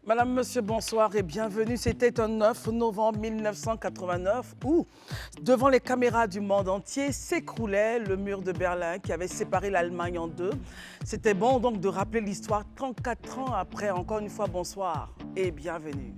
Madame, Monsieur, bonsoir et bienvenue. C'était un 9 novembre 1989 où, devant les caméras du monde entier, s'écroulait le mur de Berlin qui avait séparé l'Allemagne en deux. C'était bon donc de rappeler l'histoire 34 ans après. Encore une fois, bonsoir et bienvenue.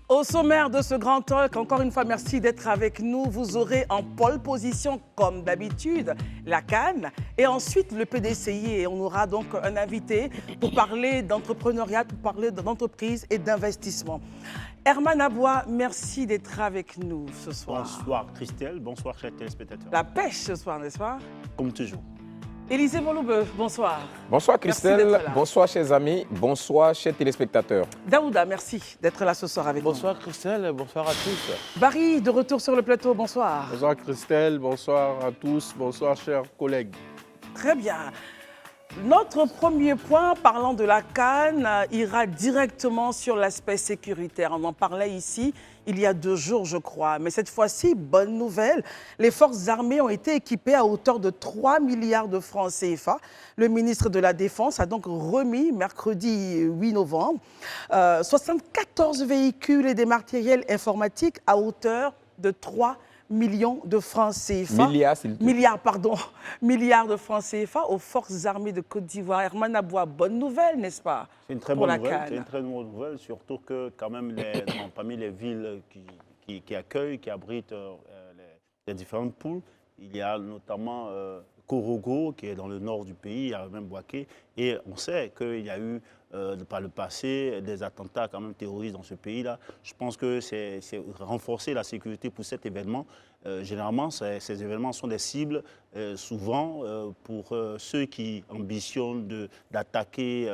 Au sommaire de ce grand talk, encore une fois, merci d'être avec nous. Vous aurez en pole position, comme d'habitude, la CAN et ensuite le PDCI. Et on aura donc un invité pour parler d'entrepreneuriat, pour parler d'entreprise et d'investissement. Herman Aboua, merci d'être avec nous ce soir. Bonsoir Christelle, bonsoir chers téléspectateurs. La pêche ce soir, n'est-ce pas? Comme toujours. Élisée Moloube, bonsoir. Bonsoir Christelle, bonsoir chers amis, bonsoir chers téléspectateurs. Daouda, merci d'être là ce soir avec nous. Bonsoir Christelle, bonsoir à tous. Barry, de retour sur le plateau, bonsoir. Bonsoir Christelle, bonsoir à tous, bonsoir chers collègues. Très bien. Notre premier point, parlant de la CAN, ira directement sur l'aspect sécuritaire. On en parlait ici il y a 2 jours, je crois. Mais cette fois-ci, bonne nouvelle, les forces armées ont été équipées à hauteur de 3 milliards de francs CFA. Le ministre de la Défense a donc remis, mercredi 8 novembre, 74 véhicules et des matériels informatiques à hauteur de 3 millions de francs CFA. Milliards de francs CFA aux forces armées de Côte d'Ivoire. Herman Aboua, bonne nouvelle, n'est-ce pas? C'est une très bonne nouvelle, c'est une très bonne nouvelle, surtout que quand même parmi les villes qui accueillent, qui abritent les différentes poules, il y a notamment Korogo qui est dans le nord du pays, il y a même Bouaké, et on sait qu'il y a eu par le passé des attentats quand même terroristes dans ce pays-là. Je pense que c'est renforcer la sécurité pour cet événement. Généralement, ces événements sont des cibles souvent pour ceux qui ambitionnent d'attaquer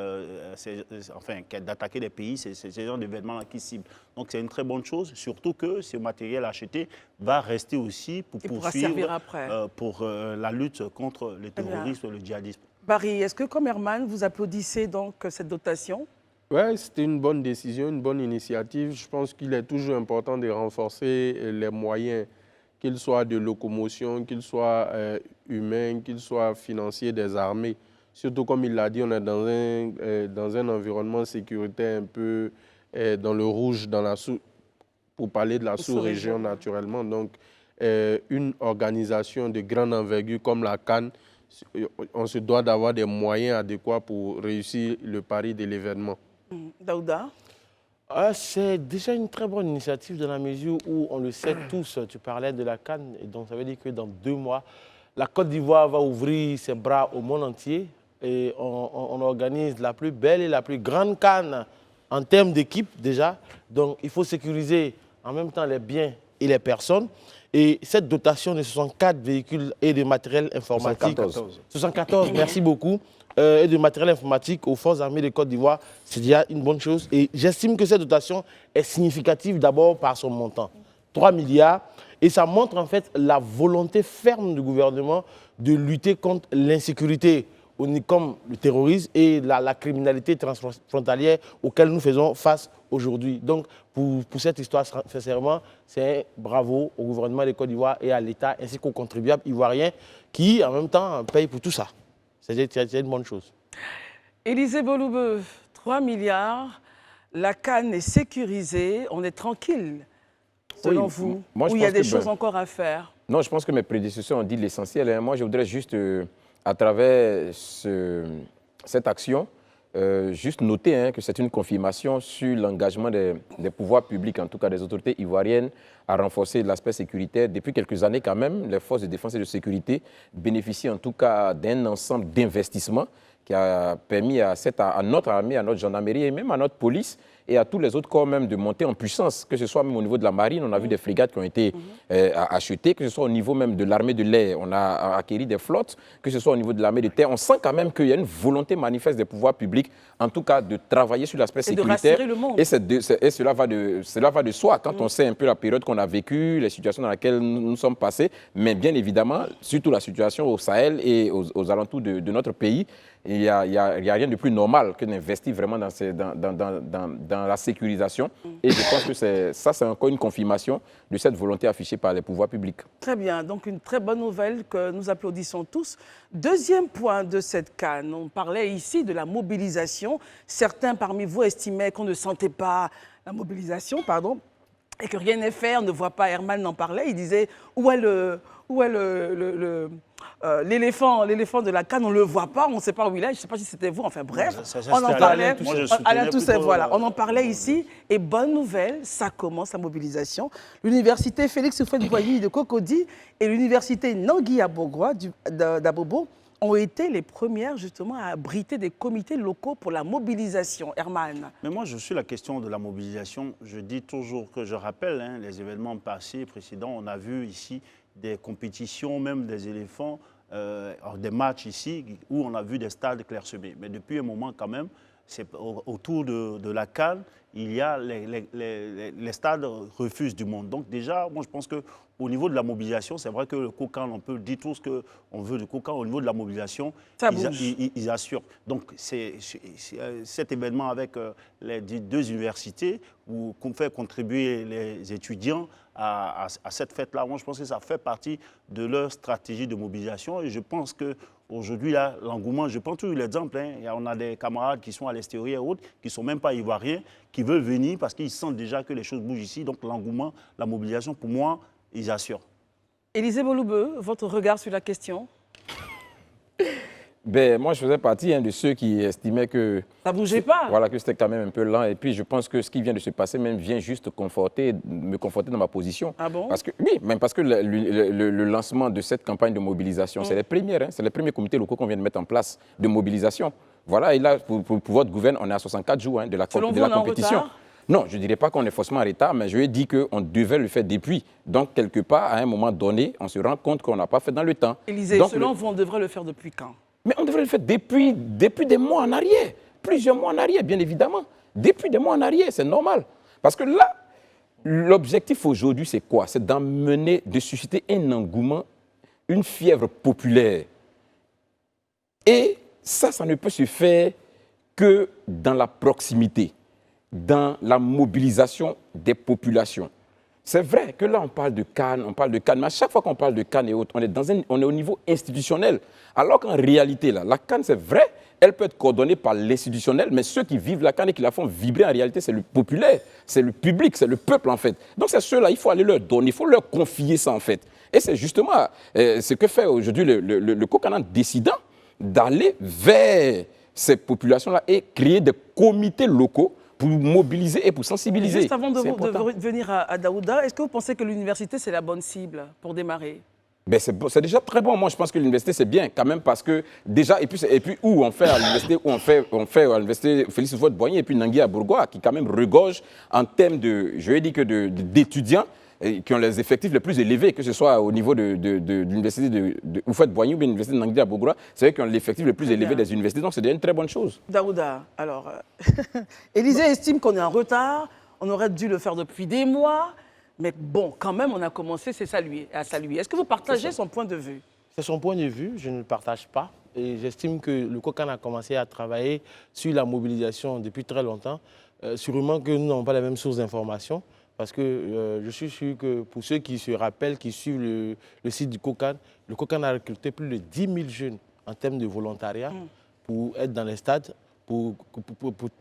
des pays. C'est ce genre d'événements-là qui ciblent. Donc c'est une très bonne chose, surtout que ce matériel acheté va rester aussi pour poursuivre pour la lutte contre le terrorisme et le djihadisme. Barry, est-ce que comme Herman, vous applaudissez donc cette dotation? Oui, c'était une bonne décision, une bonne initiative. Je pense qu'il est toujours important de renforcer les moyens, qu'ils soient de locomotion, qu'ils soient humains, qu'ils soient financiers des armées. Surtout, comme il l'a dit, on est dans un environnement sécuritaire un peu dans le rouge, pour parler de la sous-région naturellement. Donc, une organisation de grande envergure comme la CAN, on se doit d'avoir des moyens adéquats pour réussir le pari de l'événement. Daouda? C'est déjà une très bonne initiative dans la mesure où on le sait tous. Tu parlais de la CAN, et donc ça veut dire que dans 2 mois, la Côte d'Ivoire va ouvrir ses bras au monde entier et on organise la plus belle et la plus grande CAN en termes d'équipe déjà. Donc il faut sécuriser en même temps les biens et les personnes. Et cette dotation de 64 véhicules et de matériel informatique, 74, merci beaucoup, et de matériel informatique aux forces armées de Côte d'Ivoire, c'est déjà une bonne chose. Et j'estime que cette dotation est significative d'abord par son montant, 3 milliards. Et ça montre en fait la volonté ferme du gouvernement de lutter contre l'insécurité, comme le terrorisme et la criminalité transfrontalière auxquelles nous faisons face aujourd'hui. Donc, pour cette histoire, sincèrement, c'est bravo au gouvernement de Côte d'Ivoire et à l'État, ainsi qu'aux contribuables ivoiriens qui, en même temps, payent pour tout ça. C'est une bonne chose. Élisée Moloube, 3 milliards, la CAN est sécurisée, on est tranquille, selon vous, moi, ou il y a des choses encore à faire? Non, je pense que mes prédécesseurs ont dit l'essentiel. Moi, je voudrais juste, à travers cette action, juste noter que c'est une confirmation sur l'engagement des pouvoirs publics, en tout cas des autorités ivoiriennes, à renforcer l'aspect sécuritaire. Depuis quelques années quand même, les forces de défense et de sécurité bénéficient en tout cas d'un ensemble d'investissements qui a permis à notre armée, à notre gendarmerie et même à notre police et à tous les autres corps même de monter en puissance, que ce soit même au niveau de la marine, on a vu des frégates qui ont été achetées, que ce soit au niveau même de l'armée de l'air, on a acquis des flottes, que ce soit au niveau de l'armée de terre, on sent quand même qu'il y a une volonté manifeste des pouvoirs publics, en tout cas de travailler sur l'aspect sécuritaire. De rassurer le monde. Et cela va de soi quand on sait un peu la période qu'on a vécue, les situations dans lesquelles nous sommes passés, mais bien évidemment, surtout la situation au Sahel et aux alentours de notre pays, il n'y a rien de plus normal que d'investir vraiment dans la sécurisation. Et je pense que c'est encore une confirmation de cette volonté affichée par les pouvoirs publics. Très bien, donc une très bonne nouvelle que nous applaudissons tous. Deuxième point de cette CAN, on parlait ici de la mobilisation. Certains parmi vous estimaient qu'on ne sentait pas la mobilisation, pardon, et que rien n'est fait. On ne voit pas, Herman en parlait, il disait où est l'éléphant de la CAN, on ne le voit pas, on ne sait pas où il est, je ne sais pas si c'était vous, enfin bref, on en parlait, on en parlait ici, et bonne nouvelle, ça commence la mobilisation. L'université Félix Houphouët-Boigny de Cocody et l'université Nangui d'Abobo ont été les premières justement à abriter des comités locaux pour la mobilisation. Herman. Mais moi, je suis la question de la mobilisation. Je dis toujours que je rappelle les événements passés, précédents. On a vu ici des compétitions, même des éléphants, des matchs ici, où on a vu des stades clairsemés. Mais depuis un moment, quand même, autour de la CAN, il y a les stades refusent du monde. Donc déjà, moi je pense qu'au niveau de la mobilisation, c'est vrai que le COCAN, on peut dire tout ce qu'on veut du COCAN. Au niveau de la mobilisation, ils assurent. Donc cet événement avec les deux universités, où on fait contribuer les étudiants à cette fête-là, moi je pense que ça fait partie de leur stratégie de mobilisation. Et je pense qu'aujourd'hui, l'engouement, je prends toujours l'exemple, on a des camarades qui sont à l'extérieur et autres, qui ne sont même pas ivoiriens, qui veulent venir parce qu'ils sentent déjà que les choses bougent ici. Donc l'engouement, la mobilisation, pour moi, ils assurent. Élisée Boloubeu, votre regard sur la question? Ben, moi, je faisais partie de ceux qui estimaient que... Ça ne bougeait pas. Voilà, que c'était quand même un peu lent. Et puis, je pense que ce qui vient de se passer même vient juste me conforter dans ma position. Ah bon? Parce que, oui, même parce que le lancement de cette campagne de mobilisation, c'est les premières, c'est les premiers comités locaux qu'on vient de mettre en place de mobilisation. Voilà, et là, pour votre gouvernement, on est à 64 jours de la compétition. Non, je ne dirais pas qu'on est forcément en retard, mais je lui ai dit qu'on devait le faire depuis. Donc, quelque part, à un moment donné, on se rend compte qu'on n'a pas fait dans le temps. Élisée, selon vous, on devrait le faire depuis quand? Mais on devrait le faire depuis des mois en arrière, plusieurs mois en arrière, bien évidemment. Depuis des mois en arrière, c'est normal. Parce que là, l'objectif aujourd'hui, c'est quoi? C'est d'emmener, de susciter un engouement, une fièvre populaire. Et ça ne peut se faire que dans la proximité, dans la mobilisation des populations. C'est vrai que là, on parle de CAN, mais à chaque fois qu'on parle de CAN et autres, on est au niveau institutionnel. Alors qu'en réalité, là, la CAN, c'est vrai, elle peut être coordonnée par l'institutionnel, mais ceux qui vivent la CAN et qui la font vibrer, en réalité, c'est le populaire, c'est le public, c'est le peuple, en fait. Donc, c'est ceux-là, il faut aller leur donner, il faut leur confier ça, en fait. Et c'est justement ce que fait aujourd'hui le COCAN en décidant d'aller vers ces populations-là et créer des comités locaux pour mobiliser et pour sensibiliser. Juste avant de venir à Daouda, est-ce que vous pensez que l'université, c'est la bonne cible pour démarrer? Ben c'est déjà très bon. Moi, je pense que l'université, c'est bien quand même parce que déjà, et puis où on fait à l'université, à l'université Félix Houphouët-Boigny et puis Nangui à Bourgois, qui quand même regorge en termes d'étudiants qui ont les effectifs les plus élevés, que ce soit au niveau de l'université de Houphouët-Boigny ou bien l'université de Nangui à Bourgois, c'est eux qui ont l'effectif le plus élevé des universités. Donc, c'est déjà une très bonne chose. Daouda, alors, Élisée estime qu'on est en retard, on aurait dû le faire depuis des mois. Mais bon, quand même, on a commencé à saluer. Est-ce que vous partagez son point de vue? C'est son point de vue, je ne le partage pas. Et j'estime que le COCAN a commencé à travailler sur la mobilisation depuis très longtemps. Sûrement que nous n'avons pas les mêmes sources d'informations. Parce que je suis sûr que pour ceux qui se rappellent, qui suivent le site du COCAN, le COCAN a recruté plus de 10 000 jeunes en termes de volontariat pour être dans les stades, pour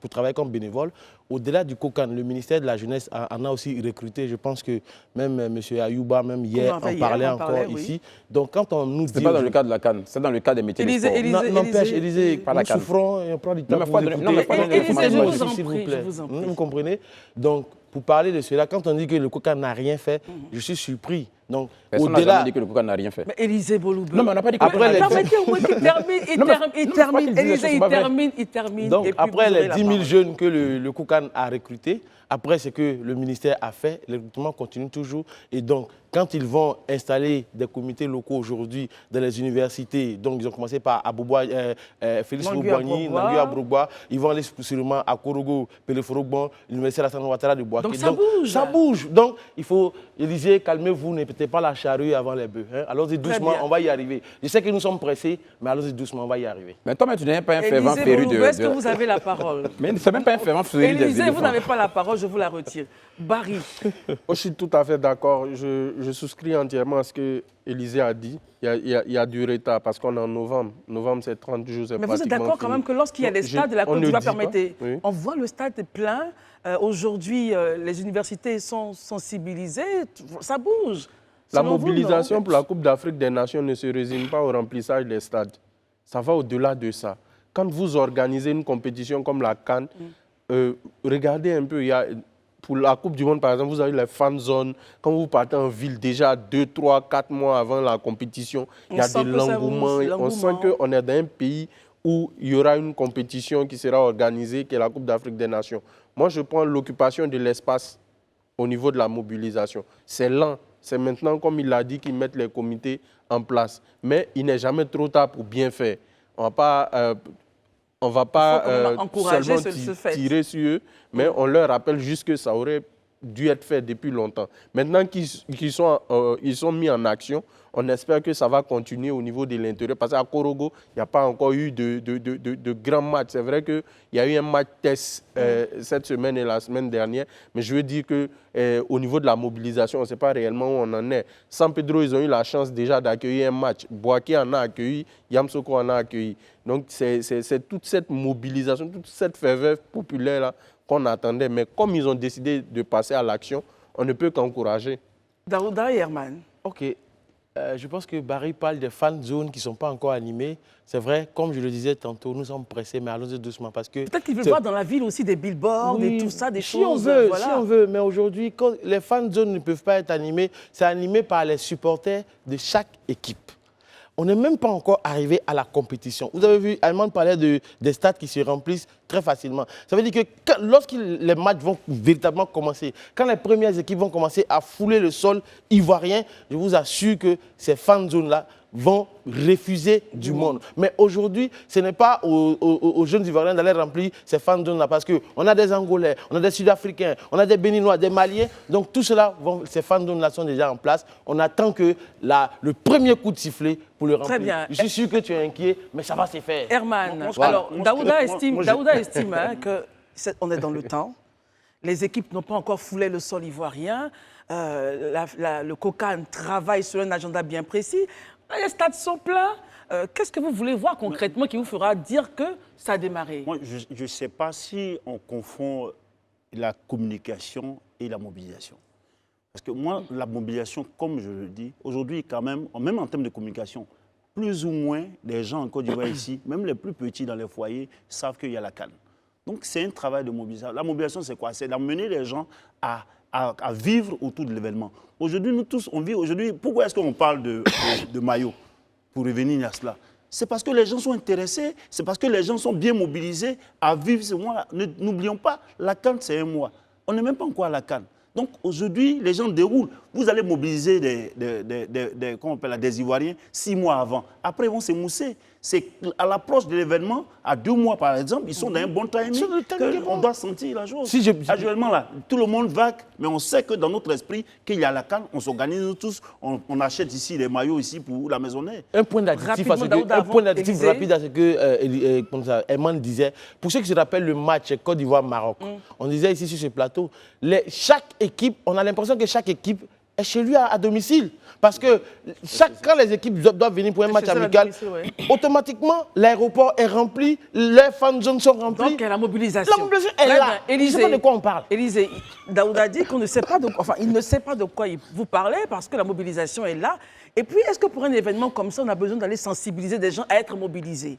travailler comme bénévole. Au-delà du COCAN, le ministère de la Jeunesse en a aussi recruté. Je pense que même M. Ayouba, même hier, en parlait encore ici. Donc quand on nous dit... Ce n'est pas dans le cas de la CAN, c'est dans le cas des métiers de sport. N'empêche, Élisée, nous souffrons et on prend du temps pour vous écouter. Élisée, je vous en prie. Vous comprenez? Donc, pour parler de cela, quand on dit que le COCAN n'a rien fait, je suis surpris. Donc, personne n'a jamais dit que le COCAN n'a rien fait. Mais Élisée Boloubeu. Non, mais on n'a pas dit que le COCAN n'a rien fait. Permettez au moins qu'il termine. Donc, après les 10 000 jeunes que le COCAN a recrutés, après ce que le ministère a fait, le recrutement continue toujours. Et donc, quand ils vont installer des comités locaux aujourd'hui dans les universités, donc ils ont commencé par Abouboua, Félix Rouboigny, Nangui Abrogbois, ils vont aller sûrement à Korogo, Péléforogban, l'université Alassane Ouattara de Bouaké. Donc ça bouge. Ça bouge. Donc il faut, Élisée, calmez-vous, ne pétez pas la charrue avant les bœufs. Hein. Allons-y doucement, on va y arriver. Je sais que nous sommes pressés, mais allons-y doucement, on va y arririer. Mais toi, tu n'es pas un fervent féru de... Est-ce que vous avez la parole? Mais ce n'est même pas un fervent féru de... Élisée, vous n'avez pas la parole, je vous la retire. Barry. Je suis tout à fait d'accord. Je souscris entièrement à ce que Élisée a dit. Il y a du retard parce qu'on est en novembre. Novembre, c'est 30 jours, c'est pratiquement Mais vous êtes d'accord quand même que lorsqu'il y a des stades de la Côte d'Ivoire, permettez, oui. on voit le stade plein. Aujourd'hui, les universités sont sensibilisées. Ça bouge. La Selon vous, mobilisation non? pour la Coupe d'Afrique des Nations ne se résume pas au remplissage des stades. Ça va au-delà de ça. Quand vous organisez une compétition comme la CAN, regardez un peu, pour la Coupe du Monde, par exemple, vous avez les fan zones. Quand vous partez en ville, déjà 2, 3, 4 mois avant la compétition, il y a de l'engouement. On sent qu'on est dans un pays où il y aura une compétition qui sera organisée, qui est la Coupe d'Afrique des Nations. Moi, je prends l'occupation de l'espace au niveau de la mobilisation. C'est lent. C'est maintenant, comme il l'a dit, qu'ils mettent les comités en place. Mais il n'est jamais trop tard pour bien faire. On ne va pas seulement tirer sur eux, mais on leur rappelle juste que ça aurait dû être fait depuis longtemps. Maintenant qu'ils sont mis en action, on espère que ça va continuer au niveau de l'intérieur. Parce qu'à Korogo, il n'y a pas encore eu de grands matchs. C'est vrai qu'il y a eu un match test cette semaine et la semaine dernière, mais je veux dire qu'au niveau de la mobilisation, on ne sait pas réellement où on en est. San Pedro, ils ont eu la chance déjà d'accueillir un match. Bouaké en a accueilli, Yamsoko en a accueilli. Donc c'est toute cette mobilisation, toute cette ferveur populaire-là qu'on attendait. Mais comme ils ont décidé de passer à l'action, on ne peut qu'encourager. Daouda et Herman. OK. Je pense que Barry parle des fan zones qui ne sont pas encore animées. C'est vrai, comme je le disais tantôt, nous sommes pressés, mais allons-y doucement parce que... Peut-être qu'il veut voir dans la ville aussi des billboards, oui, et tout ça, des si choses. Si on veut, mais aujourd'hui, les fan zones ne peuvent pas être animées. C'est animé par les supporters de chaque équipe. On n'est même pas encore arrivé à la compétition. Vous avez vu, Allemand parlait des stades qui se remplissent très facilement. Ça veut dire que lorsque les matchs vont véritablement commencer, quand les premières équipes vont commencer à fouler le sol ivoirien, je vous assure que ces fan zones-là vont refuser du monde. Mais aujourd'hui, ce n'est pas aux jeunes Ivoiriens d'aller remplir ces fan zones-là parce qu'on a des Angolais, on a des Sud-Africains, on a des Béninois, des Maliens. Donc tout cela, ces fan zones-là sont déjà en place. On attend que le premier coup de sifflet pour le remplir. Très bien. Je suis sûr que tu es inquiet, mais ça va se faire. Herman, Voilà. alors Daouda estime qu'on est dans le temps. Les équipes n'ont pas encore foulé le sol ivoirien. Le COCAN travaille sur un agenda bien précis. Les stades sont pleins. Qu'est-ce que vous voulez voir concrètement qui vous fera dire que ça a démarré? Moi, je ne sais pas si on confond la communication et la mobilisation. Parce que moi, la mobilisation, comme je le dis, aujourd'hui, quand même en termes de communication, plus ou moins, les gens en Côte d'Ivoire ici, même les plus petits dans les foyers, savent qu'il y a la CAN. Donc, c'est un travail de mobilisation. La mobilisation, c'est quoi? C'est d'amener les gens à vivre autour de l'événement. Aujourd'hui, nous tous, on vit aujourd'hui. Pourquoi est-ce qu'on parle de maillot? Pour revenir à cela. C'est parce que les gens sont intéressés, c'est parce que les gens sont bien mobilisés à vivre ce mois. N'oublions pas, la CAN, c'est un mois. On n'est même pas encore à la CAN. Donc aujourd'hui, les gens déroulent. Vous allez mobiliser des Ivoiriens 6 mois avant. Après, ils vont s'émousser. C'est à l'approche de l'événement, à 2 mois par exemple, ils sont dans un bon timing qu'on doit sentir la chose. Actuellement, là, tout le monde vague, mais on sait que dans notre esprit, qu'il y a la CAN, on s'organise tous, on achète ici les maillots ici pour la maisonnée. Un point d'additif rapide à ce que Herman disait. Pour ceux qui se rappellent le match Côte d'Ivoire-Maroc, on disait ici sur ce plateau, chaque équipe, on a l'impression que chaque équipe est chez lui à domicile. Parce que quand les équipes doivent venir pour un match amical, automatiquement, l'aéroport est rempli, les fan zones sont remplies. Donc, la mobilisation. La mobilisation est là. Élisée, je ne sais pas de quoi on parle. Élisée, Daouda dit qu'il ne sait pas il ne sait pas de quoi vous parlez parce que la mobilisation est là. Et puis, est-ce que pour un événement comme ça, on a besoin d'aller sensibiliser des gens à être mobilisés?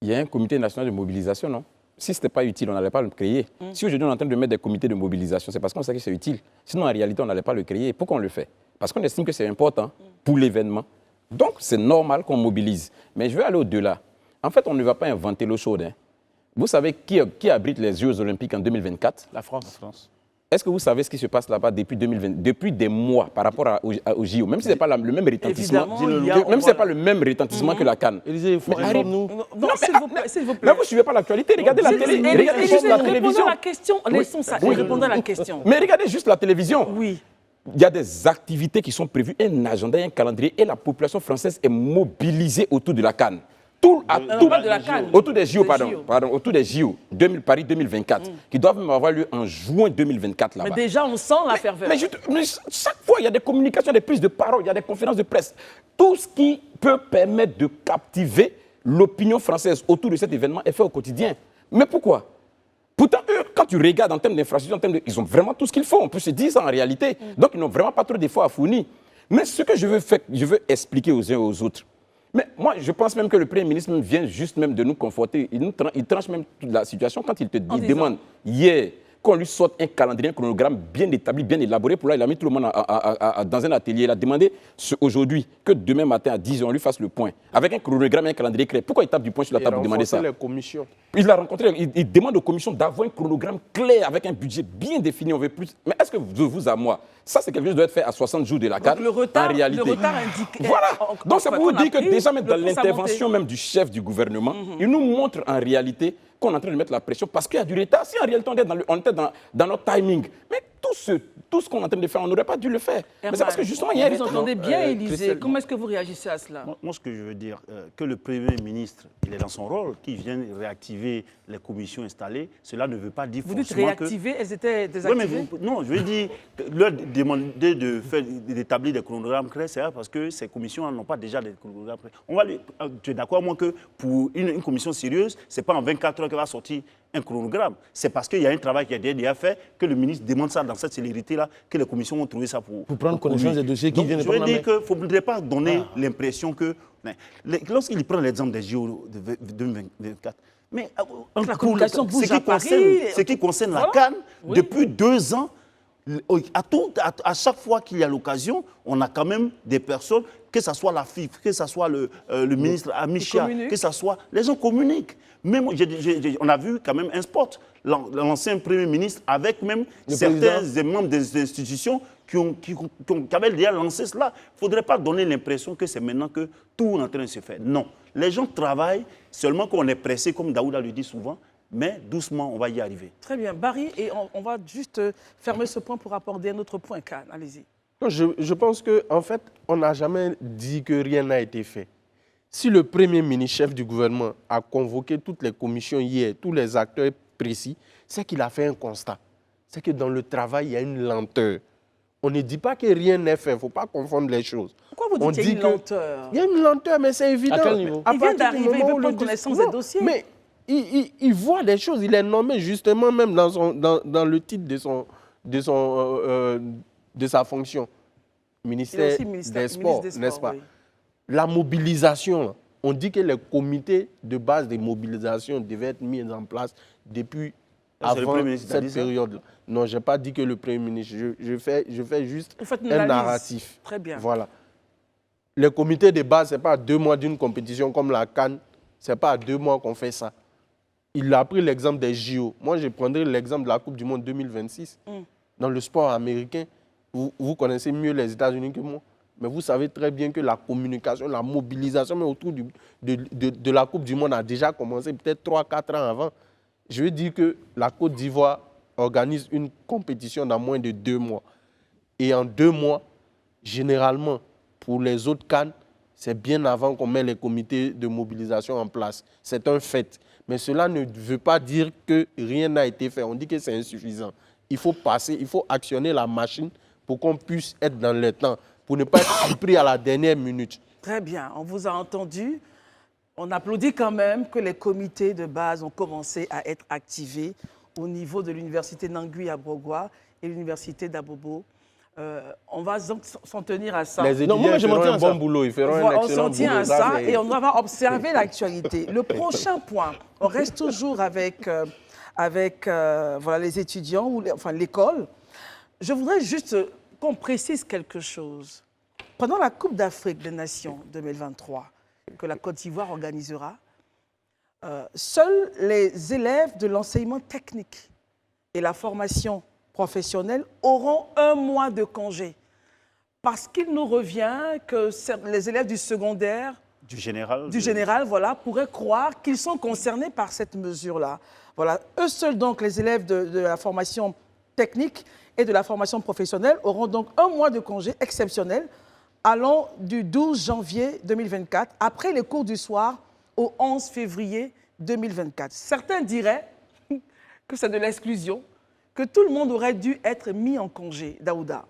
Il y a un comité national de mobilisation, non? Si ce n'était pas utile, on n'allait pas le créer. Si aujourd'hui on est en train de mettre des comités de mobilisation, c'est parce qu'on sait que c'est utile. Sinon, en réalité, on n'allait pas le créer. Pourquoi on le fait? Parce qu'on estime que c'est important pour l'événement. Donc, c'est normal qu'on mobilise. Mais je vais aller au-delà. En fait, on ne va pas inventer l'eau chaude. Hein. Vous savez qui abrite les Jeux Olympiques en 2024? La France. est-ce que vous savez ce qui se passe là-bas depuis 2020, depuis des mois par rapport au JO, même si ce n'est pas le même retentissement, même si c'est pas le même retentissement que la CAN. Élisée, il faut nous. Non, s'il vous plaît. Mais vous ne suivez pas l'actualité, regardez la télé, regardez juste la télévision. Répondons à la question, laissons ça, répondons à la question. Mais regardez juste la télévision. Oui. Il y a des activités qui sont prévues, un agenda, un calendrier, et la population française est mobilisée autour de la CAN. Autour des JO, autour des JO, Paris 2024, qui doivent même avoir lieu en juin 2024 là-bas. Mais déjà, on sent la ferveur. Mais chaque fois, il y a des communications, des prises de parole, il y a des conférences de presse. Tout ce qui peut permettre de captiver l'opinion française autour de cet événement est fait au quotidien. Mais pourquoi? Pourtant, eux, quand tu regardes en termes d'infrastructure, ils ont vraiment tout ce qu'il faut. On peut se dire ça en réalité. Donc, ils n'ont vraiment pas trop d'efforts à fournir. Mais ce que je veux expliquer aux uns et aux autres, mais moi, je pense même que le Premier ministre vient juste même de nous conforter. Il tranche même toute la situation quand il demande hier qu'on lui sorte un calendrier, un chronogramme bien établi, bien élaboré. Pour là, il a mis tout le monde dans un atelier. Il a demandé aujourd'hui que demain matin à 10h, on lui fasse le point. Avec un chronogramme et un calendrier clair. Pourquoi il tape du poing sur la table pour demander ça? Les commissions. Il a rencontré, il demande aux commissions d'avoir un chronogramme clair avec un budget bien défini. On veut plus. Mais est-ce que vous à moi, ça c'est quelque chose qui doit être fait à 60 jours de la CAN? En réalité. Le retard indique. Voilà. Donc c'est pour vous dire que déjà même dans l'intervention même du chef du gouvernement, il nous montre en réalité qu'on est en train de mettre la pression parce qu'il y a du retard. Si en réalité on était dans notre timing, mais tout ce qu'on est en train de faire, on n'aurait pas dû le faire. Mais c'est parce que justement, il y a un retard. Vous entendez bien, Élisée. Comment est-ce que vous réagissez à cela? Moi, ce que je veux dire, que le Premier ministre, il est dans son rôle, qu'il vienne réactiver les commissions installées, cela ne veut pas dire forcément que... Vous dites réactiver, elles étaient désactivées? Oui, non, je veux dire, leur demander d'établir des chronogrammes clairs, c'est parce que ces commissions n'ont pas déjà des chronogrammes clairs. Tu es d'accord, moi, que pour une commission sérieuse, ce n'est pas en 24 heures qu'elle va sortir un chronogramme. C'est parce qu'il y a un travail qui a déjà fait que le ministre demande ça dans cette célérité-là, que les commissions vont trouver ça pour prendre connaissance des dossiers qui viennent de prendre la main. Je veux dire qu'il ne faudrait pas donner l'impression que... Lorsqu'il prend l'exemple des JO de 2024, mais la communication bouge à Paris. Ce qui concerne la CAN, depuis 2 ans, à chaque fois qu'il y a l'occasion, on a quand même des personnes, que ce soit la FIF, que ce soit le ministre Amichia, que ce soit... Les gens communiquent. Même, on a vu quand même un spot, l'ancien Premier ministre, avec même certains membres des institutions qui avaient déjà lancé cela. Il ne faudrait pas donner l'impression que c'est maintenant que tout est en train de se faire. Non. Les gens travaillent, seulement qu'on est pressé, comme Daouda le dit souvent, mais doucement, on va y arriver. Très bien. Barry, et on va juste fermer ce point pour aborder un autre point, Khan. Allez-y. Je pense qu'en fait, on n'a jamais dit que rien n'a été fait. Si le Premier ministre, chef du gouvernement, a convoqué toutes les commissions hier, tous les acteurs précis, c'est qu'il a fait un constat. C'est que dans le travail, il y a une lenteur. On ne dit pas que rien n'est fait, il ne faut pas confondre les choses. Pourquoi vous dites qu'il y a une lenteur? Il y a une lenteur, mais c'est évident. À quel niveau? Il vient d'arriver, il veut prendre connaissance des dossiers. Mais il voit des choses, il est nommé justement même dans le titre de sa fonction. Ministère des Sports, n'est-ce pas? Oui. La mobilisation, on dit que les comités de base de mobilisation devaient être mis en place depuis avant cette période-là. Non, je n'ai pas dit que le Premier ministre, je fais juste un narratif. Très bien. Voilà. Les comités de base, ce n'est pas à 2 mois d'une compétition comme la CAN, ce n'est pas à 2 mois qu'on fait ça. Il a pris l'exemple des JO. Moi, je prendrai l'exemple de la Coupe du Monde 2026. Dans le sport américain, vous connaissez mieux les États-Unis que moi. Mais vous savez très bien que la communication, la mobilisation mais autour de la Coupe du Monde a déjà commencé peut-être 3-4 ans avant. Je veux dire que la Côte d'Ivoire organise une compétition dans moins de 2 mois. Et en 2 mois, généralement, pour les autres CAN, c'est bien avant qu'on met les comités de mobilisation en place. C'est un fait. Mais cela ne veut pas dire que rien n'a été fait. On dit que c'est insuffisant. Il faut passer, il faut actionner la machine pour qu'on puisse être dans le temps, pour ne pas être pris à la dernière minute. Très bien, on vous a entendu. On applaudit quand même que les comités de base ont commencé à être activés au niveau de l'université Nangui à Brogwa et l'université d'Abobo. On va s'en tenir à ça. Les étudiants feront un bon boulot, ils feront un excellent boulot. On s'en tient à ça et on va observer l'actualité. Le prochain point, on reste toujours avec voilà, les étudiants, ou enfin l'école. Je voudrais juste qu'on précise quelque chose. Pendant la Coupe d'Afrique des Nations 2023, que la Côte d'Ivoire organisera, seuls les élèves de l'enseignement technique et la formation professionnels auront 1 mois de congé. Parce qu'il nous revient que les élèves du secondaire, Du général. voilà, pourraient croire qu'ils sont concernés par cette mesure-là. Voilà, eux seuls, donc, les élèves de la formation technique et de la formation professionnelle auront donc 1 mois de congé exceptionnel allant du 12 janvier 2024, après les cours du soir, au 11 février 2024. Certains diraient que c'est de l'exclusion, que tout le monde aurait dû être mis en congé, Daouda.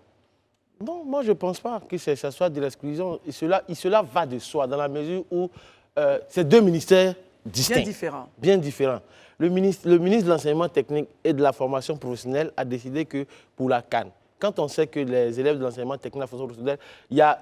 Non, moi je ne pense pas que ça soit de l'exclusion. Et cela va de soi, dans la mesure où c'est 2 ministères distincts. Bien différents. Bien différents. Le ministre de l'Enseignement technique et de la formation professionnelle a décidé que pour la CAN, quand on sait que les élèves de l'enseignement technique et de la formation professionnelle,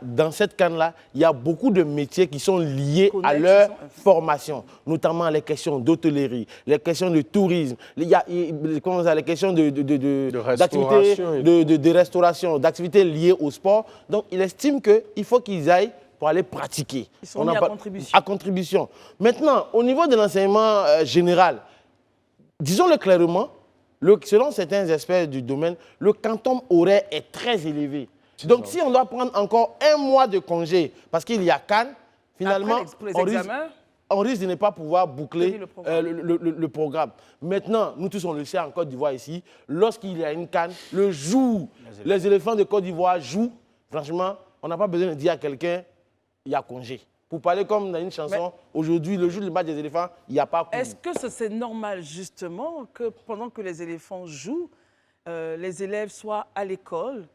dans cette CAN-là, il y a beaucoup de métiers qui sont liés à leur formation, notamment les questions d'hôtellerie, les questions de tourisme, les questions de restauration, d'activités liées au sport. Donc, il estime qu'il faut qu'ils aillent pour aller pratiquer. Ils sont mis à contribution. À contribution. Maintenant, au niveau de l'enseignement général, disons-le clairement, selon certains experts du domaine, le quantum horaire est très élevé. Donc, si on doit prendre encore 1 mois de congé, parce qu'il y a Cannes, finalement, on risque de ne pas pouvoir boucler le programme. Maintenant, nous tous, on le sait en Côte d'Ivoire ici, lorsqu'il y a une Cannes, le jour les éléphants de Côte d'Ivoire jouent, franchement, on n'a pas besoin de dire à quelqu'un, il y a congé. Pour parler comme dans une chanson, aujourd'hui, le jour du match des éléphants, il n'y a pas cours. Est-ce que c'est normal, justement, que pendant que les éléphants jouent, les élèves soient à l'école?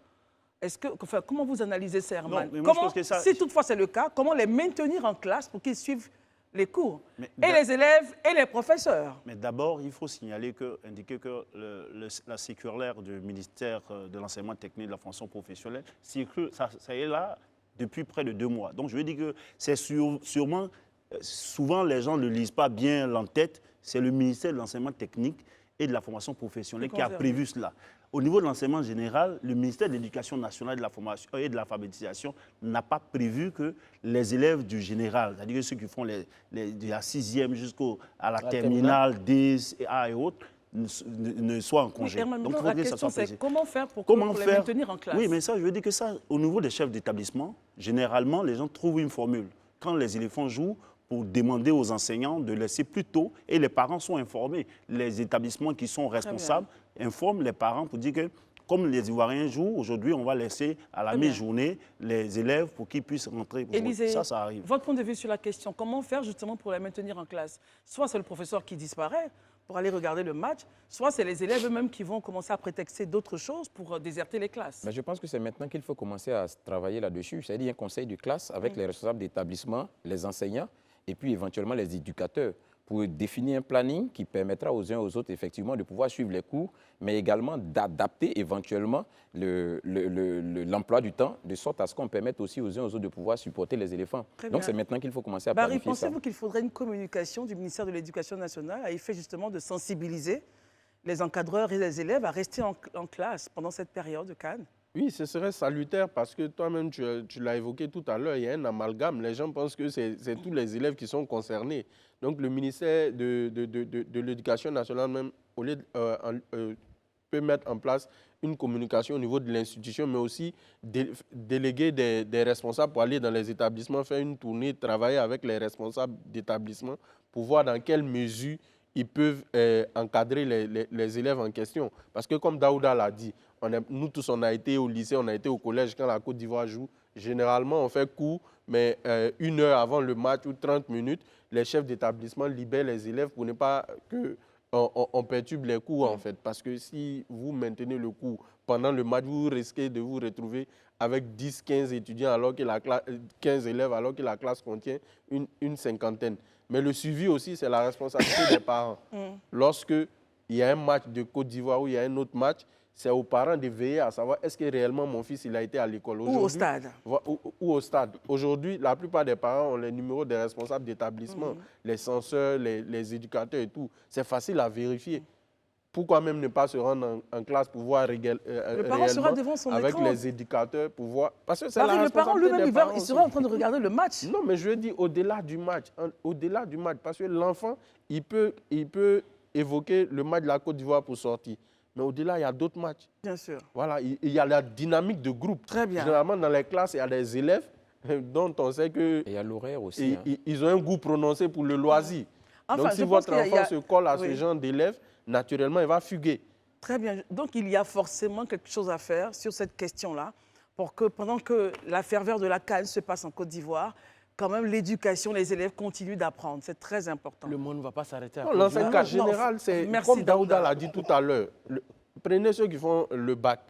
Comment vous analysez ça, Herman? Si toutefois c'est le cas, comment les maintenir en classe pour qu'ils suivent les cours? Et les élèves et les professeurs. Mais d'abord, il faut indiquer que la circulaire du ministère de l'Enseignement technique et de la formation professionnelle, ça est là depuis près de 2 mois. Donc, je veux dire que c'est sûrement, souvent les gens ne lisent pas bien l'entête, c'est le ministère de l'Enseignement technique et de la formation professionnelle qui a prévu cela. Au niveau de l'enseignement général, le ministère de l'Éducation nationale de la formation et de l'alphabétisation n'a pas prévu que les élèves du général, c'est-à-dire ceux qui font de la 6e jusqu'à la terminale, D, A et autres, ne soient en congé. Oui, donc, la question, c'est comment faire pour les maintenir en classe? Oui, mais ça, je veux dire que ça, au niveau des chefs d'établissement, généralement, les gens trouvent une formule. Quand les éléphants jouent, pour demander aux enseignants de laisser plus tôt, et les parents sont informés. Les établissements qui sont responsables informent les parents pour dire que, comme les Ivoiriens jouent, aujourd'hui, on va laisser à la mi-journée les élèves pour qu'ils puissent rentrer. Élisée, ça arrive. Votre point de vue sur la question, comment faire justement pour les maintenir en classe? Soit c'est le professeur qui disparaît pour aller regarder le match, soit c'est les élèves eux-mêmes qui vont commencer à prétexter d'autres choses pour déserter les classes. Mais je pense que c'est maintenant qu'il faut commencer à travailler là-dessus. C'est-à-dire un conseil de classe avec les responsables d'établissement, les enseignants et puis éventuellement les éducateurs pour définir un planning qui permettra aux uns et aux autres effectivement de pouvoir suivre les cours, mais également d'adapter éventuellement l'emploi du temps de sorte à ce qu'on permette aussi aux uns et aux autres de pouvoir supporter les éléphants. Donc c'est maintenant qu'il faut commencer à planifier ça. Pensez-vous qu'il faudrait une communication du ministère de l'Éducation nationale à effet justement de sensibiliser les encadreurs et les élèves à rester en classe pendant cette période de Cannes? Oui, ce serait salutaire parce que toi-même, tu l'as évoqué tout à l'heure, il y a un amalgame. Les gens pensent que c'est tous les élèves qui sont concernés. Donc, le ministère de l'Éducation nationale même, peut mettre en place une communication au niveau de l'institution, mais aussi déléguer des responsables pour aller dans les établissements, faire une tournée, travailler avec les responsables d'établissement pour voir dans quelle mesure ils peuvent encadrer les élèves en question. Parce que comme Daouda l'a dit, nous tous, on a été au lycée, on a été au collège quand la Côte d'Ivoire joue. Généralement, on fait cours, mais 1 heure avant le match ou 30 minutes, les chefs d'établissement libèrent les élèves pour ne pas qu'on perturbe les cours, en fait. Parce que si vous maintenez le cours pendant le match, vous risquez de vous retrouver avec 10, 15 étudiants, alors que 15 élèves, alors que la classe contient une cinquantaine. Mais le suivi aussi, c'est la responsabilité des parents. Lorsque il y a un match de Côte d'Ivoire ou il y a un autre match, c'est aux parents de veiller à savoir est-ce que réellement mon fils il a été à l'école. Ou au stade. Ou au stade. Aujourd'hui, la plupart des parents ont les numéros des responsables d'établissement, les censeurs, les éducateurs et tout. C'est facile à vérifier. Pourquoi même ne pas se rendre en classe pour voir le parent sera devant son avec écran. Les éducateurs pour voir. Parce que c'est la le parent lui-même, il sera en train de regarder le match. Non, mais je veux dire au-delà du match. Au-delà du match. Parce que l'enfant, il peut évoquer le match de la Côte d'Ivoire pour sortir. Mais au-delà, il y a d'autres matchs. Bien sûr. Voilà, il y a la dynamique de groupe. Très bien. Généralement, dans les classes, il y a des élèves dont on sait que Et il y a l'horaire aussi. ils ont un goût prononcé pour le loisir. Enfin, Donc, je si pense votre qu'il y a- enfant se colle à oui. ce genre d'élèves, naturellement, il va fuguer. Très bien. Donc, il y a forcément quelque chose à faire sur cette question-là pour que, pendant que la ferveur de la CAN se passe en Côte d'Ivoire, quand même, l'éducation, les élèves continuent d'apprendre. C'est très important. Le monde ne va pas s'arrêter à Non, cause l'enseignement Non, général, c'est merci, comme Daouda. Daouda l'a dit tout à l'heure. Prenez ceux qui font le bac.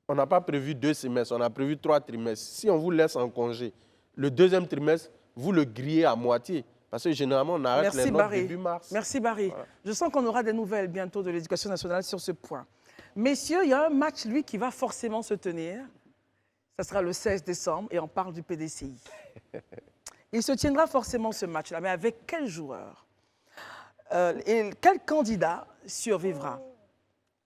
On n'a pas prévu 2 semestres, on a prévu 3 trimestres. Si on vous laisse en congé, le 2e trimestre, vous le grillez à moitié. Parce que généralement, on arrête les Merci, notes Barry. début mars. Merci, Barry. Je sens qu'on aura des nouvelles bientôt de l'Éducation nationale sur ce point. Messieurs, il y a un match, lui, qui va forcément se tenir. Ça sera le 16 décembre et on parle du PDCI. Il se tiendra forcément ce match-là, mais avec quel joueur et quel candidat survivra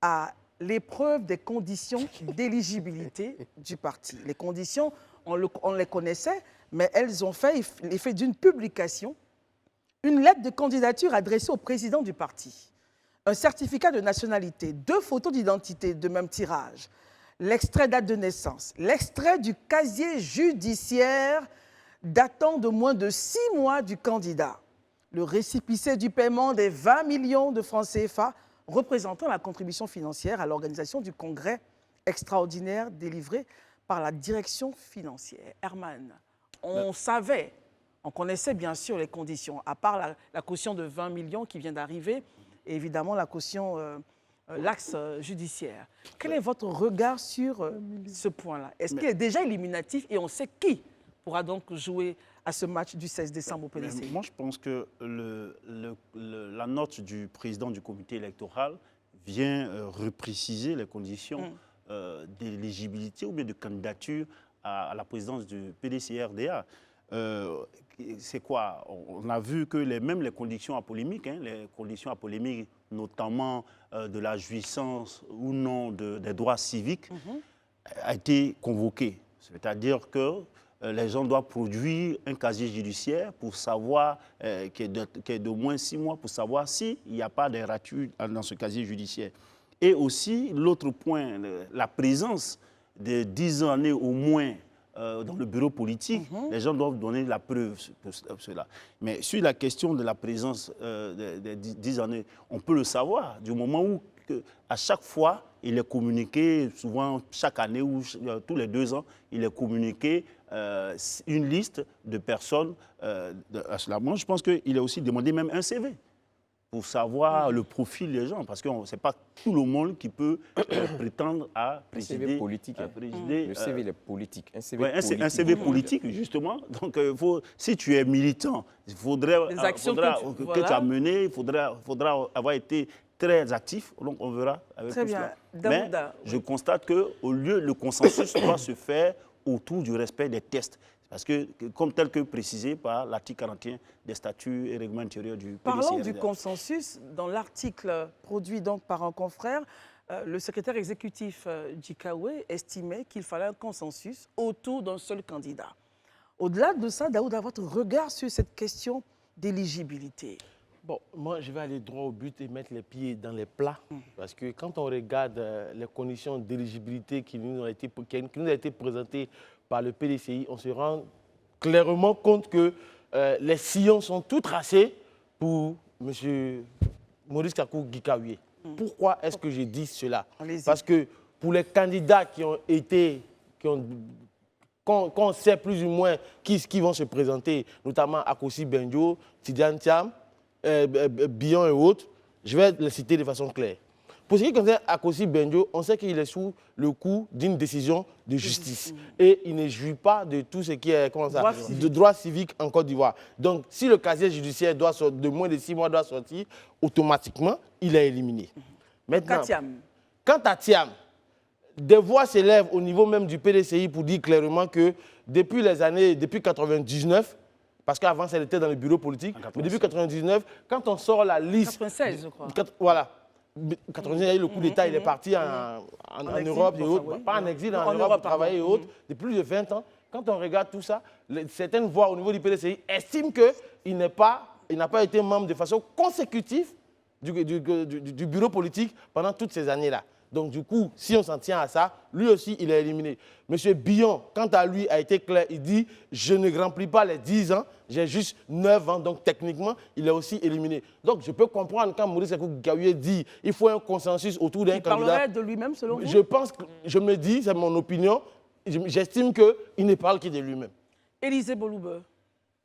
à l'épreuve des conditions d'éligibilité du parti? Les conditions, on les connaissait, mais elles ont fait l'effet d'une publication, une lettre de candidature adressée au président du parti, un certificat de nationalité, 2 photos d'identité de même tirage, l'extrait date de naissance, l'extrait du casier judiciaire datant de moins de 6 mois du candidat, le récépissé du paiement des 20 millions de francs CFA représentant la contribution financière à l'organisation du congrès extraordinaire délivré par la direction financière. Herman, on savait, on connaissait bien sûr les conditions, à part la caution de 20 millions qui vient d'arriver, et évidemment la caution, l'axe judiciaire. Quel est votre regard sur ce point-là? Est-ce qu'il est déjà éliminatif et on sait qui pourra donc jouer à ce match du 16 décembre au PDC? Moi, je pense que la note du président du comité électoral vient repréciser les conditions d'éligibilité ou bien de candidature à la présidence du PDC-RDA. C'est quoi? On a vu que même les conditions à polémique, les conditions à polémique, notamment de la jouissance ou non des droits civiques, a été convoquée. C'est-à-dire que les gens doivent produire un casier judiciaire pour savoir, qui est d'au moins 6 mois, pour savoir s'il n'y a pas de rature dans ce casier judiciaire. Et aussi, l'autre point, la présence de 10 années au moins dans le bureau politique, les gens doivent donner la preuve pour cela. Mais sur la question de la présence des 10 années, on peut le savoir du moment où, à chaque fois, il est communiqué, souvent chaque année ou tous les 2 ans, il est communiqué une liste de personnes à cela. Moi, je pense qu'il est aussi demandé même un CV pour savoir le profil des gens, parce que ce n'est pas tout le monde qui peut prétendre à présider. Un CV politique. Le CV, il est politique. Un CV, politique. Un CV politique, justement. Donc, si tu es militant, il faudrait Les actions que tu as menées, il faudra avoir été très actif. Donc, on verra avec Très tout bien. cela. Mais Daouda, je constate qu'au lieu, le consensus doit se faire autour du respect des tests. Parce que, comme tel que précisé par l'article 41 des statuts et règlements intérieurs du PDC. parlons du consensus. Dans l'article produit donc par un confrère, le secrétaire exécutif Djikaoué estimait qu'il fallait un consensus autour d'un seul candidat. Au-delà de ça, Daouda, votre regard sur cette question d'éligibilité? Bon, moi, je vais aller droit au but et mettre les pieds dans les plats. Parce que quand on regarde les conditions d'éligibilité qui nous ont été présentées par le PDCI, on se rend clairement compte que les sillons sont tout tracés pour M. Maurice Kakou Gikaoué. Pourquoi est-ce que je dis cela? Parce que pour les candidats qui ont été, qu'on sait plus ou moins qui vont se présenter, notamment Akossi Benjo, Tidiane Thiam, Bion et autres, je vais les citer de façon claire. Pour ce qui concerne Akossi Benjo, on sait qu'il est sous le coup d'une décision de justice. Et il ne jouit pas de tout ce qui est de droit civique en Côte d'Ivoire. Donc, si le casier judiciaire de moins de 6 mois doit sortir, automatiquement, il est éliminé. Maintenant, quant à Thiam, des voix s'élèvent au niveau même du PDCI pour dire clairement que depuis 1999, parce qu'avant, ça était dans le bureau politique, mais depuis 1999, quand on sort la liste... 96, je crois. Voilà. 1999, il y a eu le coup d'État, il est parti en Europe et autres, pas en exil, en Europe, pour travailler et autres, depuis plus de 20 ans. Quand on regarde tout ça, certaines voix au niveau du PDCI estiment qu'il n'a pas été membre de façon consécutive du bureau politique pendant toutes ces années-là. Donc, du coup, si on s'en tient à ça, lui aussi, il est éliminé. Monsieur Billon, quant à lui, a été clair. Il dit « Je ne remplis pas les 10 ans, j'ai juste 9 ans. » Donc, techniquement, il est aussi éliminé. Donc, je peux comprendre quand Maurice Gaouye dit « Il faut un consensus autour d'un candidat. » Il parlerait de lui-même, selon vous? Je pense, je me dis, c'est mon opinion, j'estime qu'il ne parle que de lui-même. Élisée Boloube.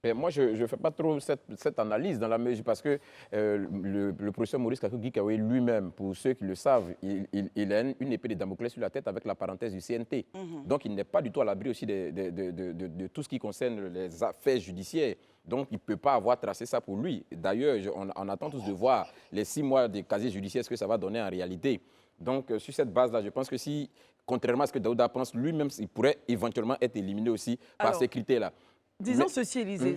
Mais moi, je ne fais pas trop cette analyse dans la mesure parce que le professeur Maurice Kakou-Gikawe lui-même, pour ceux qui le savent, il a une épée de Damoclès sur la tête avec la parenthèse du CNT. Donc, il n'est pas du tout à l'abri aussi de tout ce qui concerne les affaires judiciaires. Donc, il ne peut pas avoir tracé ça pour lui. D'ailleurs, on attend tous de voir les 6 mois de casier judiciaire, ce que ça va donner en réalité. Donc, sur cette base-là, je pense que si, contrairement à ce que Daouda pense, lui-même, il pourrait éventuellement être éliminé aussi par ces critères-là. Disons ceci, Élisée,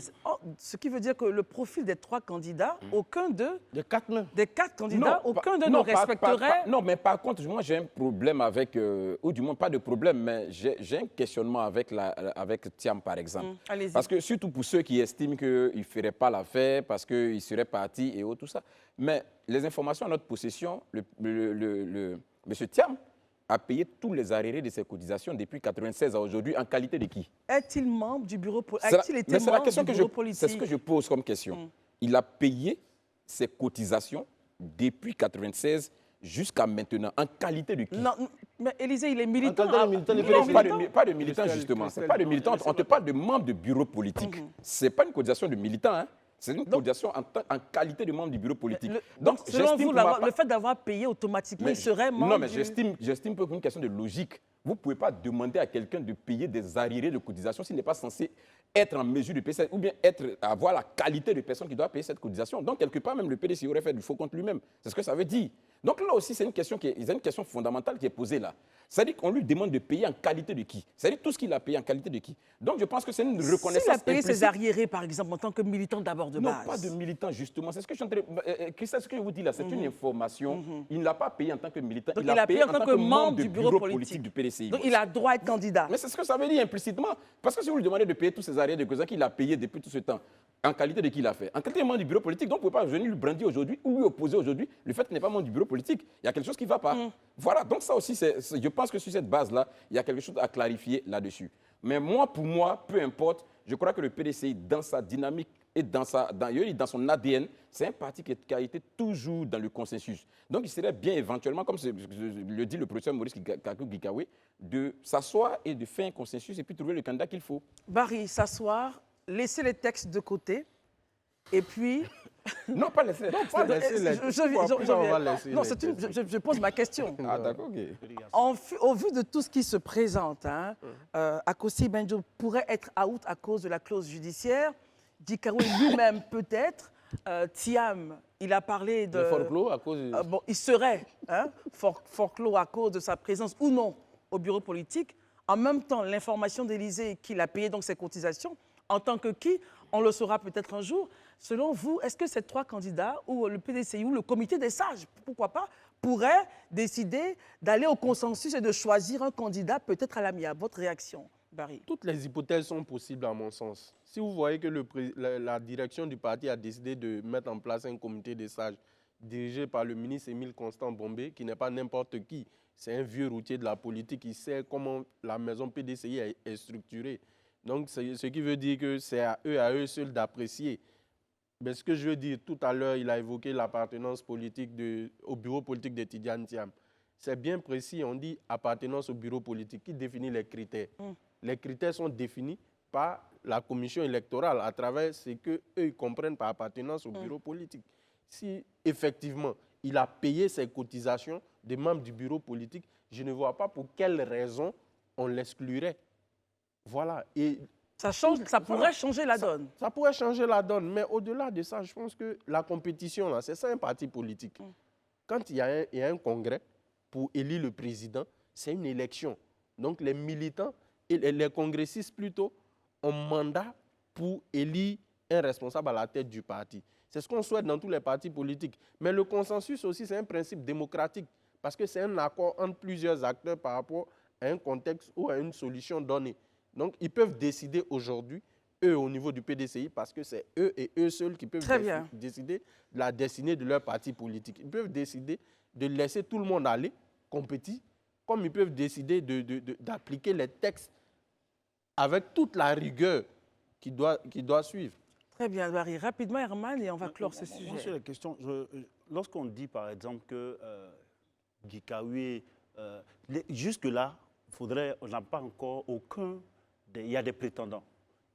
ce qui veut dire que le profil des 3 candidats, aucun d'eux, Des 4 même. des 4 candidats, aucun d'eux ne respecterait... Non, mais par contre, moi j'ai un problème avec, ou du moins pas de problème, mais j'ai un questionnement avec Thiam par exemple. Allez-y. Parce que surtout pour ceux qui estiment qu'il ne ferait pas l'affaire, parce qu'il serait parti et tout ça. Mais les informations à notre possession, M. Thiam a payé tous les arriérés de ses cotisations depuis 1996 à aujourd'hui en qualité de qui? Est-il membre du bureau politique? A-t-il été membre du bureau politique? C'est ce que je pose comme question. Il a payé ses cotisations depuis 1996 jusqu'à maintenant en qualité de qui? Non, mais Élisée, il est militant. Pas de militant, justement. C'est pas de militant. On te parle de membre de bureau politique. Ce n'est pas une cotisation de militant, hein. C'est une cotisation en qualité de membre du bureau politique. Donc selon vous, le fait d'avoir payé automatiquement, il serait membre Non, mais j'estime que pour une question de logique, vous ne pouvez pas demander à quelqu'un de payer des arriérés de cotisation s'il n'est pas censé être en mesure de payer ça, ou bien avoir la qualité de personne qui doit payer cette cotisation. Donc, quelque part, même le PDC aurait fait du faux contre lui-même. C'est ce que ça veut dire. Donc là aussi, c'est une question fondamentale qui est posée là. C'est-à-dire qu'on lui demande de payer en qualité de qui? C'est-à-dire tout ce qu'il a payé en qualité de qui? Donc je pense que c'est une reconnaissance. S'il a payé ses arriérés, par exemple, en tant que militant d'abord de base. Non, pas de militant, justement. C'est ce que je suis en train de... Christelle, ce que je vous dis là, c'est une information. Il ne l'a pas payé en tant que militant. Donc il a payé en tant que membre du bureau politique du PDCI. Donc il a droit à être candidat. Mais c'est ce que ça veut dire implicitement. Parce que si vous lui demandez de payer tous ces arriérés de causa qu'il a payé depuis tout ce temps, en qualité de qui il a fait? En qualité de membre du bureau politique, donc vous ne pouvez pas venir lui brandir aujourd'hui ou lui opposer aujourd'hui le fait qu'il n'est pas membre du bureau politique. Il y a quelque chose qui ne va pas. Voilà, donc ça aussi, je pense que sur cette base-là, il y a quelque chose à clarifier là-dessus. Mais pour moi, peu importe, je crois que le PDCI, dans sa dynamique et dans son ADN, c'est un parti qui a été toujours dans le consensus. Donc il serait bien éventuellement, comme le dit le professeur Maurice Kakou-Gikawe, de s'asseoir et de faire un consensus et puis trouver le candidat qu'il faut. Barry, s'asseoir, laisser les textes de côté et puis... Non, pas laisser. Non, pas laisser. Je pose ma question. Ah, d'accord, ok. Au vu de tout ce qui se présente, Akossi Benjo pourrait être out à cause de la clause judiciaire. Gikawe lui-même peut-être. Thiam, il a parlé de... forclos à cause... il serait forclos à cause de sa présence ou non au bureau politique. En même temps, l'information d'Élysée qu'il a payé donc ses cotisations, en tant que qui, on le saura peut-être un jour. Selon vous, est-ce que ces 3 candidats, ou le PDCI, ou le comité des sages, pourquoi pas, pourraient décider d'aller au consensus et de choisir un candidat peut-être à l'amiable? Votre réaction, Barry? Toutes les hypothèses sont possibles à mon sens. Si vous voyez que la direction du parti a décidé de mettre en place un comité des sages dirigé par le ministre Émile Constant Bombé, qui n'est pas n'importe qui, c'est un vieux routier de la politique, il sait comment la maison PDCI est structurée. Donc, ce qui veut dire que c'est à eux seuls d'apprécier. Mais ce que je veux dire, tout à l'heure, il a évoqué l'appartenance politique au bureau politique de Tidiane Thiam. C'est bien précis, on dit appartenance au bureau politique. Qui définit les critères? Les critères sont définis par la commission électorale à travers ce qu'eux comprennent par appartenance au bureau politique. Si effectivement, il a payé ses cotisations des membres du bureau politique, je ne vois pas pour quelle raison on l'exclurait. Voilà. Et ça pourrait changer la donne. Ça pourrait changer la donne. Mais au-delà de ça, je pense que la compétition, c'est ça un parti politique. Quand il y a un congrès pour élire le président, c'est une élection. Donc les militants et les congressistes plutôt ont mandat pour élire un responsable à la tête du parti. C'est ce qu'on souhaite dans tous les partis politiques. Mais le consensus aussi, c'est un principe démocratique parce que c'est un accord entre plusieurs acteurs par rapport à un contexte ou à une solution donnée. Donc, ils peuvent décider aujourd'hui eux, au niveau du PDCI, parce que c'est eux et eux seuls qui peuvent décider de la destinée de leur parti politique. Ils peuvent décider de laisser tout le monde aller, compétir, comme ils peuvent décider d'appliquer les textes avec toute la rigueur qui doit suivre. Très bien, Barry. Rapidement, Herman, et on va clore ce sujet. Moi, sur la question, lorsqu'on dit, par exemple, que Gikawe, jusque-là, on n'a pas encore aucun... Il y a des prétendants.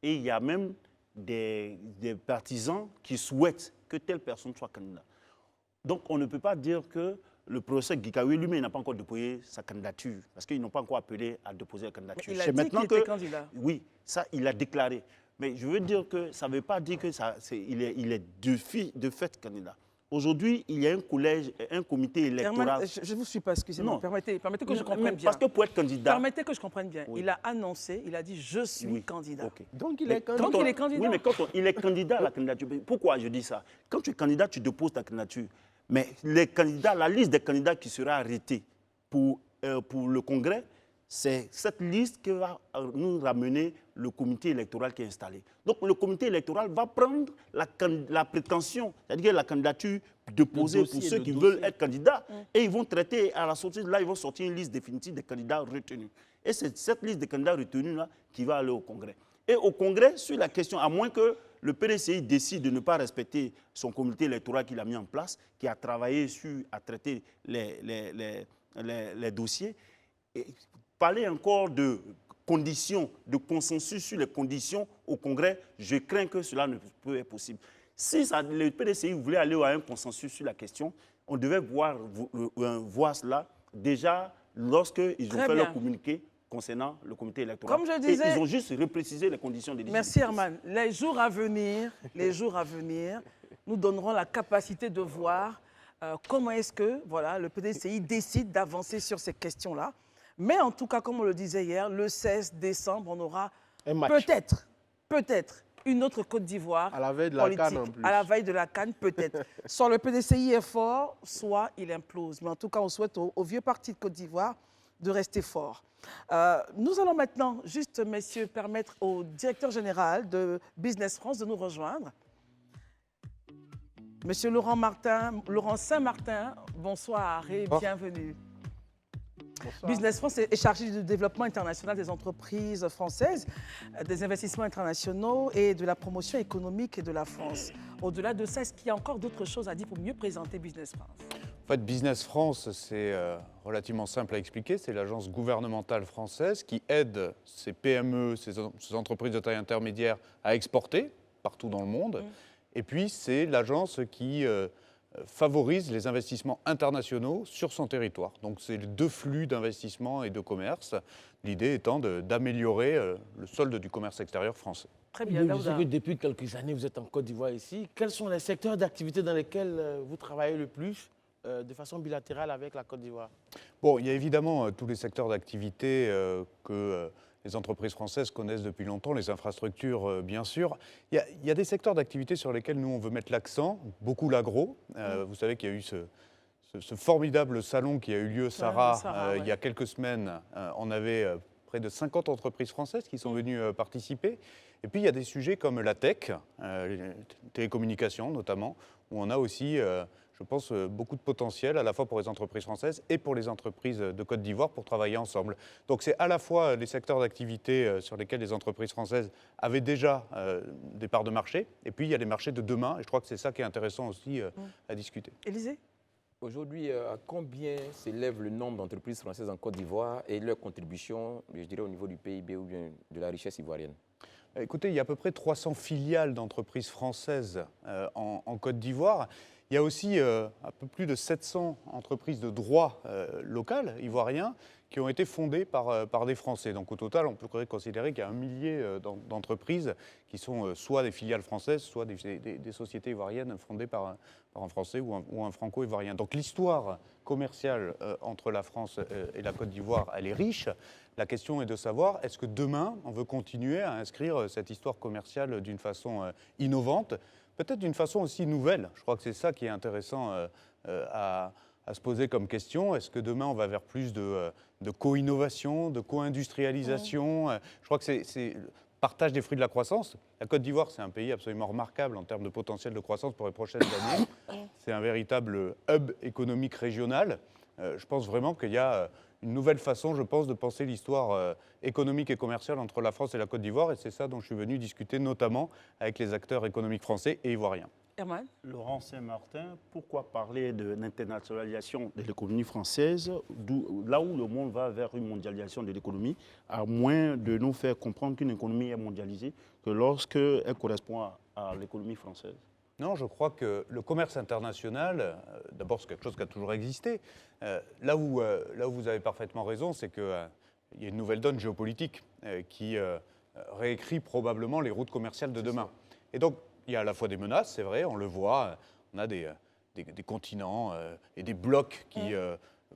Et il y a même des partisans qui souhaitent que telle personne soit candidat. Donc, on ne peut pas dire que le professeur Gikawe lui-même n'a pas encore déposé sa candidature, parce qu'ils n'ont pas encore appelé à déposer la candidature. Il a dit qu'il était candidat. Oui, ça, il a déclaré. Mais je veux dire que ça ne veut pas dire qu'il est de fait candidat. Aujourd'hui, il y a un collège, un comité électoral. Herman, je ne vous suis pas, excusez-moi. Permettez que je comprenne bien. Parce que pour être candidat... Permettez que je comprenne bien. Oui. Il a annoncé, il a dit « je suis candidat Okay. ». Donc il est candidat. Oui, mais quand il est candidat à la candidature, pourquoi je dis ça? Quand tu es candidat, tu déposes ta candidature. Mais les candidats, la liste des candidats qui sera arrêtée pour le Congrès, c'est cette liste qui va nous ramener le comité électoral qui est installé. Donc le comité électoral va prendre la prétention, c'est-à-dire la candidature déposée pour ceux qui veulent être candidats, et ils vont traiter, à la sortie de là, ils vont sortir une liste définitive des candidats retenus. Et c'est cette liste des candidats retenus là qui va aller au Congrès. Et au Congrès, sur la question, à moins que le PDCI décide de ne pas respecter son comité électoral qu'il a mis en place, qui a travaillé à traiter les dossiers, et parler encore de conditions, de consensus sur les conditions au Congrès, je crains que cela ne peut être possible. Si le PDCI voulait aller à un consensus sur la question, on devait voir cela déjà lorsqu'ils ont fait leur communiqué concernant le comité électoral. Comme je disais, et ils ont juste reprécisé les conditions des décisions. Merci Herman. Les jours à venir, nous donnerons la capacité de voir comment est-ce que le PDCI décide d'avancer sur ces questions-là. Mais en tout cas, comme on le disait hier, le 16 décembre, on aura peut-être une autre Côte d'Ivoire à la veille de la CAN en plus. À la veille de la CAN, peut-être. Soit le PDCI est fort, soit il implose. Mais en tout cas, on souhaite au vieux parti de Côte d'Ivoire de rester fort. Nous allons maintenant, juste, messieurs, permettre au directeur général de Business France de nous rejoindre. Monsieur Laurent Saint-Martin, bonsoir et bienvenue. Bonsoir. Business France est chargé du développement international des entreprises françaises, des investissements internationaux et de la promotion économique de la France. Au-delà de ça, est-ce qu'il y a encore d'autres choses à dire pour mieux présenter Business France? En fait, Business France, c'est relativement simple à expliquer. C'est l'agence gouvernementale française qui aide ces PME, ces entreprises de taille intermédiaire à exporter partout dans le monde. Et puis, c'est l'agence qui favorise les investissements internationaux sur son territoire. Donc, c'est les deux flux d'investissement et de commerce. L'idée étant d'améliorer le solde du commerce extérieur français. Très bien, je sais que depuis quelques années, vous êtes en Côte d'Ivoire ici. Quels sont les secteurs d'activité dans lesquels vous travaillez le plus de façon bilatérale avec la Côte d'Ivoire? Bon, il y a évidemment tous les secteurs d'activité que les entreprises françaises connaissent depuis longtemps, les infrastructures, bien sûr. Il y a des secteurs d'activité sur lesquels nous, on veut mettre l'accent, beaucoup l'agro. Vous savez qu'il y a eu ce formidable salon qui a eu lieu, Sarah, il y a quelques semaines. On avait près de 50 entreprises françaises qui sont venues participer. Et puis, il y a des sujets comme la tech, les télécommunications notamment, où on a aussi, je pense, beaucoup de potentiel, à la fois pour les entreprises françaises et pour les entreprises de Côte d'Ivoire pour travailler ensemble. Donc, c'est à la fois les secteurs d'activité sur lesquels les entreprises françaises avaient déjà des parts de marché, et puis il y a les marchés de demain, et je crois que c'est ça qui est intéressant aussi à discuter. Élisée ? Aujourd'hui, à combien s'élève le nombre d'entreprises françaises en Côte d'Ivoire et leur contribution, je dirais, au niveau du PIB ou bien de la richesse ivoirienne? Écoutez, il y a à peu près 300 filiales d'entreprises françaises en Côte d'Ivoire. Il y a aussi un peu plus de 700 entreprises de droit local ivoirien qui ont été fondées par des Français. Donc au total, on peut considérer qu'il y a 1 millier d'entreprises qui sont soit des filiales françaises, soit des sociétés ivoiriennes fondées par un Français ou un Franco-ivoirien. Donc l'histoire commerciale entre la France et la Côte d'Ivoire, elle est riche. La question est de savoir, est-ce que demain, on veut continuer à inscrire cette histoire commerciale d'une façon innovante, peut-être d'une façon aussi nouvelle. Je crois que c'est ça qui est intéressant à se poser comme question. Est-ce que demain, on va vers plus de co-innovation, de co-industrialisation? Je crois que partage des fruits de la croissance. La Côte d'Ivoire, c'est un pays absolument remarquable en termes de potentiel de croissance pour les prochaines années. C'est un véritable hub économique régional. Je pense vraiment qu'il y a une nouvelle façon, je pense, de penser l'histoire économique et commerciale entre la France et la Côte d'Ivoire. Et c'est ça dont je suis venu discuter notamment avec les acteurs économiques français et ivoiriens. Herman? Laurent Saint-Martin, pourquoi parler de l'internationalisation de l'économie française, là où le monde va vers une mondialisation de l'économie, à moins de nous faire comprendre qu'une économie est mondialisée que lorsqu'elle correspond à l'économie française? Non, je crois que le commerce international, d'abord, c'est quelque chose qui a toujours existé. Là où vous avez parfaitement raison, c'est qu'il y a une nouvelle donne géopolitique qui réécrit probablement les routes commerciales de demain. Et donc, il y a à la fois des menaces, c'est vrai, on le voit, on a des continents et des blocs qui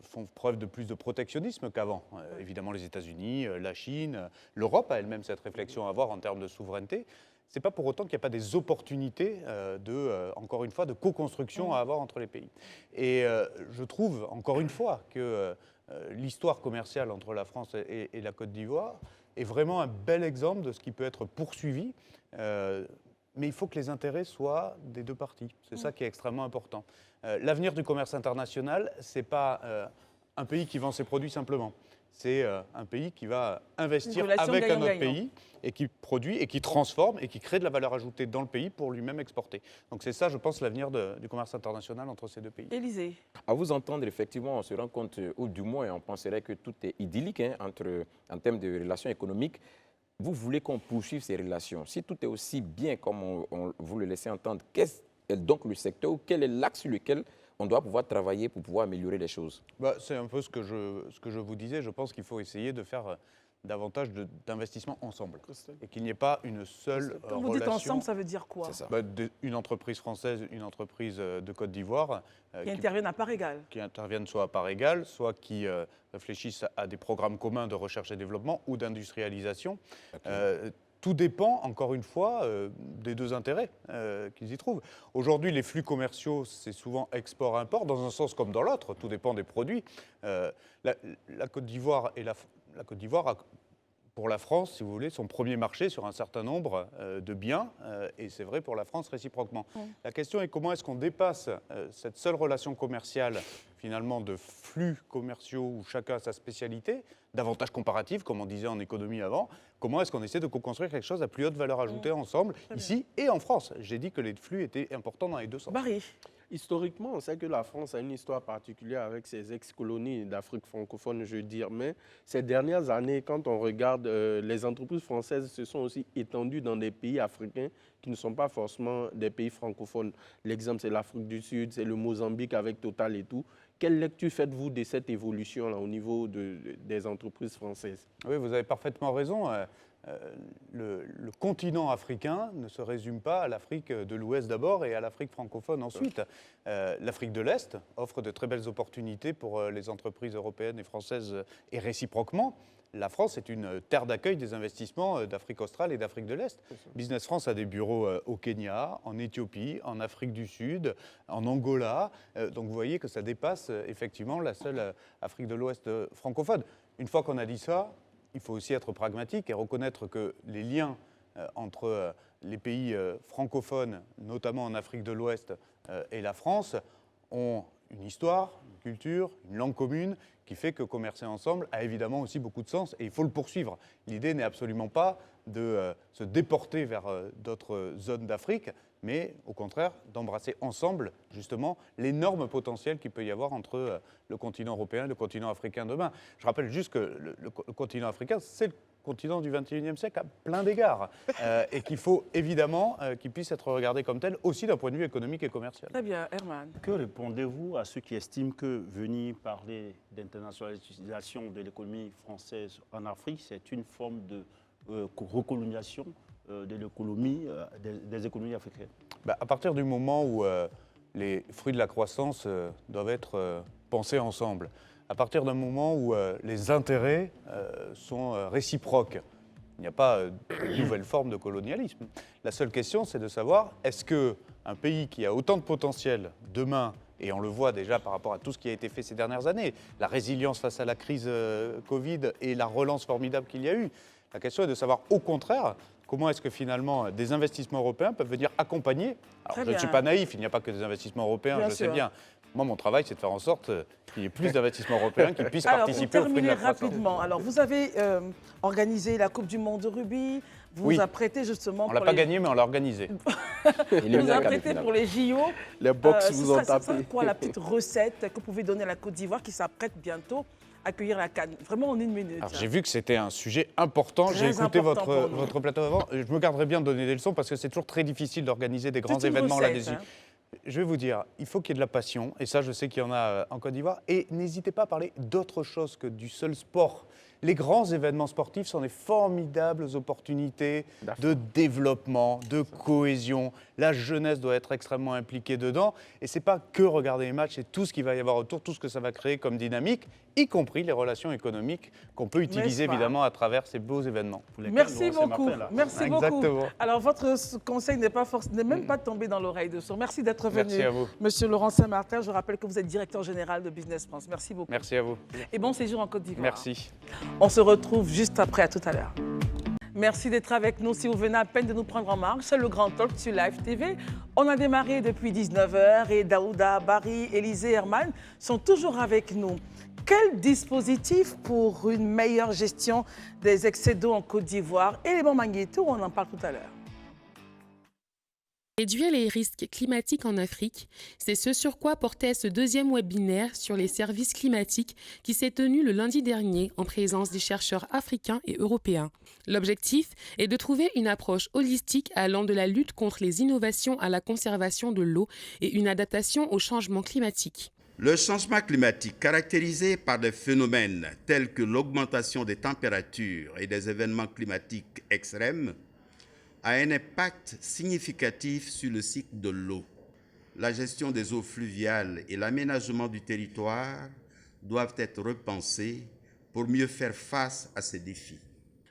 font preuve de plus de protectionnisme qu'avant. Évidemment, les États-Unis, la Chine, l'Europe a elle-même cette réflexion à avoir en termes de souveraineté. Ce n'est pas pour autant qu'il n'y a pas des opportunités, encore une fois, de co-construction à avoir entre les pays. Et je trouve, encore une fois, que l'histoire commerciale entre la France et la Côte d'Ivoire est vraiment un bel exemple de ce qui peut être poursuivi. Mais il faut que les intérêts soient des deux parties. C'est ça qui est extrêmement important. L'avenir du commerce international, ce n'est pas un pays qui vend ses produits simplement. C'est un pays qui va investir avec un autre pays et qui produit et qui transforme et qui crée de la valeur ajoutée dans le pays pour lui-même exporter. Donc c'est ça, je pense, l'avenir du commerce international entre ces deux pays. Élysée. À vous entendre, effectivement, on se rend compte, ou du moins on penserait que tout est idyllique en termes de relations économiques. Vous voulez qu'on poursuive ces relations. Si tout est aussi bien comme vous le laissez entendre, qu'est-ce donc le secteur ou quel est l'axe sur lequel on doit pouvoir travailler pour pouvoir améliorer les choses? C'est un peu ce que je vous disais. Je pense qu'il faut essayer de faire davantage d'investissements ensemble et qu'il n'y ait pas une seule Quand relation. vous dites ensemble, ça veut dire quoi? C'est ça. Une entreprise française, une entreprise de Côte d'Ivoire Qui interviennent à part égale. qui interviennent soit à part égale, soit qui réfléchissent à des programmes communs de recherche et développement ou d'industrialisation. Tout dépend, encore une fois, des deux intérêts qu'ils y trouvent. Aujourd'hui, les flux commerciaux, c'est souvent export-import, dans un sens comme dans l'autre. Tout dépend des produits. La Côte d'Ivoire a, pour la France, si vous voulez, son premier marché sur un certain nombre de biens, et c'est vrai pour la France réciproquement. La question est comment est-ce qu'on dépasse cette seule relation commerciale, finalement, de flux commerciaux où chacun a sa spécialité, d'avantages comparatifs, comme on disait en économie avant, comment est-ce qu'on essaie de co-construire quelque chose à plus haute valeur ajoutée ensemble, ici et en France. J'ai dit que les flux étaient importants dans les deux sens. Barry. Historiquement, on sait que la France a une histoire particulière avec ses ex-colonies d'Afrique francophone, je veux dire. Mais ces dernières années, quand on regarde, les entreprises françaises se sont aussi étendues dans des pays africains qui ne sont pas forcément des pays francophones. L'exemple, c'est l'Afrique du Sud, c'est le Mozambique avec Total et tout. Quelle lecture faites-vous de cette évolution-là au niveau des entreprises françaises? Oui, vous avez parfaitement raison. Le continent africain ne se résume pas à l'Afrique de l'Ouest d'abord et à l'Afrique francophone ensuite. L'Afrique de l'Est offre de très belles opportunités pour les entreprises européennes et françaises et réciproquement. La France est une terre d'accueil des investissements d'Afrique australe et d'Afrique de l'Est. Business France a des bureaux au Kenya, en Éthiopie, en Afrique du Sud, en Angola. Donc vous voyez que ça dépasse effectivement la seule Afrique de l'Ouest francophone. Une fois qu'on a dit ça, il faut aussi être pragmatique et reconnaître que les liens entre les pays francophones, notamment en Afrique de l'Ouest, et la France, ont une histoire, une culture, une langue commune qui fait que commercer ensemble a évidemment aussi beaucoup de sens et il faut le poursuivre. L'idée n'est absolument pas de se déporter vers d'autres zones d'Afrique, mais au contraire d'embrasser ensemble justement l'énorme potentiel qu'il peut y avoir entre le continent européen et le continent africain demain. Je rappelle juste que le continent africain, c'est le continent du XXIe siècle à plein d'égards et qu'il faut évidemment qu'il puisse être regardé comme tel aussi d'un point de vue économique et commercial. Très bien, Herman. Que répondez-vous à ceux qui estiment que venir parler d'internationalisation de l'économie française en Afrique, c'est une forme de recolonisation de l'économie, des économies africaines? À partir du moment où les fruits de la croissance doivent être pensés ensemble, à partir d'un moment où les intérêts sont réciproques, il n'y a pas de nouvelle forme de colonialisme. La seule question, c'est de savoir, est-ce qu'un pays qui a autant de potentiel demain, et on le voit déjà par rapport à tout ce qui a été fait ces dernières années, la résilience face à la crise Covid et la relance formidable qu'il y a eu, La question est de savoir, au contraire, comment est-ce que finalement des investissements européens peuvent venir accompagner. Alors, Très je ne suis bien. pas naïf, il n'y a pas que des investissements européens, Bien je sais sûr. bien. Moi, mon travail, c'est de faire en sorte qu'il y ait plus d'investissements européens qui puissent Alors, pour participer au fruit de terminer la croissance. rapidement, alors vous avez organisé la Coupe du Monde de rugby, vous Oui. vous apprêtez justement On ne pour l'a pas les... gagné, mais on l'a organisé. Vous Éliminé vous en quart de apprêtez finale. pour les JO. Les box Ce vous ont serait- ce serait tapé. quoi la petite recette que vous pouvez donner à la Côte d'Ivoire qui s'apprête bientôt à accueillir la CAN? Vraiment en une minute. Alors, j'ai vu que c'était un sujet important. Très J'ai écouté important pour nous. votre plateau avant. Je me garderai bien de donner des leçons parce que c'est toujours très difficile d'organiser des grands C'est une événements recette, là-dessus. hein. Je vais vous dire, il faut qu'il y ait de la passion, et ça, je sais qu'il y en a en Côte d'Ivoire. Et n'hésitez pas à parler d'autre chose que du seul sport. Les grands événements sportifs sont des formidables opportunités de développement, de cohésion. La jeunesse doit être extrêmement impliquée dedans. Et ce n'est pas que regarder les matchs, c'est tout ce qu'il va y avoir autour, tout ce que ça va créer comme dynamique, y compris les relations économiques qu'on peut utiliser pas évidemment à travers ces beaux événements. Pour lesquels Merci Laurent beaucoup. m'appelle, là. Merci Exactement. beaucoup. Alors, votre conseil n'est même pas tombé dans l'oreille de sourd. Merci d'être venu. Merci à vous. Monsieur Laurent Saint-Martin, je rappelle que vous êtes directeur général de Business France. Merci beaucoup. Merci à vous. Et bon séjour en Côte d'Ivoire. Merci. On se retrouve juste après, à tout à l'heure. Merci d'être avec nous. Si vous venez à peine de nous prendre en marche, c'est le Grand Talk sur Live TV. On a démarré depuis 19h et Daouda, Barry, Élisée, Herman sont toujours avec nous. Quel dispositif pour une meilleure gestion des excès d'eau en Côte d'Ivoire? Élément Magnéto, on en parle tout à l'heure. Réduire les risques climatiques en Afrique, c'est ce sur quoi portait ce deuxième webinaire sur les services climatiques qui s'est tenu le lundi dernier en présence des chercheurs africains et européens. L'objectif est de trouver une approche holistique allant de la lutte contre les innovations à la conservation de l'eau et une adaptation au changement climatique. Le changement climatique, caractérisé par des phénomènes tels que l'augmentation des températures et des événements climatiques extrêmes, a un impact significatif sur le cycle de l'eau. La gestion des eaux fluviales et l'aménagement du territoire doivent être repensés pour mieux faire face à ces défis.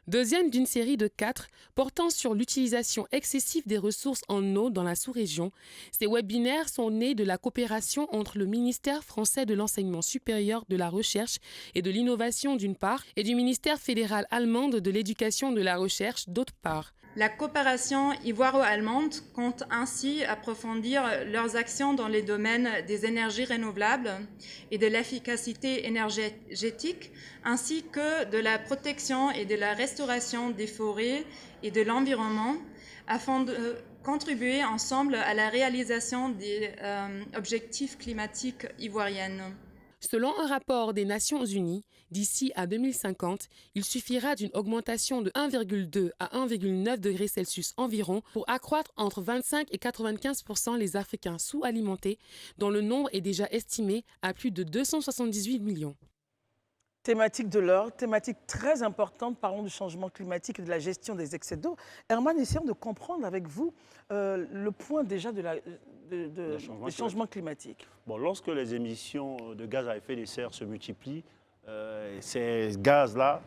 Deuxième d'une série de 4 portant sur l'utilisation excessive des ressources en eau dans la sous-région, ces webinaires sont nés de la coopération entre le ministère français de l'enseignement supérieur, de la recherche et de l'innovation d'une part et du ministère fédéral allemand de l'éducation de la recherche d'autre part. La coopération ivoiro-allemande compte ainsi approfondir leurs actions dans les domaines des énergies renouvelables et de l'efficacité énergétique, ainsi que de la protection et de la restauration des forêts et de l'environnement, afin de contribuer ensemble à la réalisation des objectifs climatiques ivoiriens. Selon un rapport des Nations Unies, d'ici à 2050, il suffira d'une augmentation de 1,2 à 1,9 degrés Celsius environ pour accroître entre 25 et 95% les Africains sous-alimentés, dont le nombre est déjà estimé à plus de 278 millions. Thématique de l'or, thématique très importante, parlons du changement climatique et de la gestion des excès d'eau. Herman, essayons de comprendre avec vous le point déjà des changements climatiques. Bon, lorsque les émissions de gaz à effet de serre se multiplient, ces gaz-là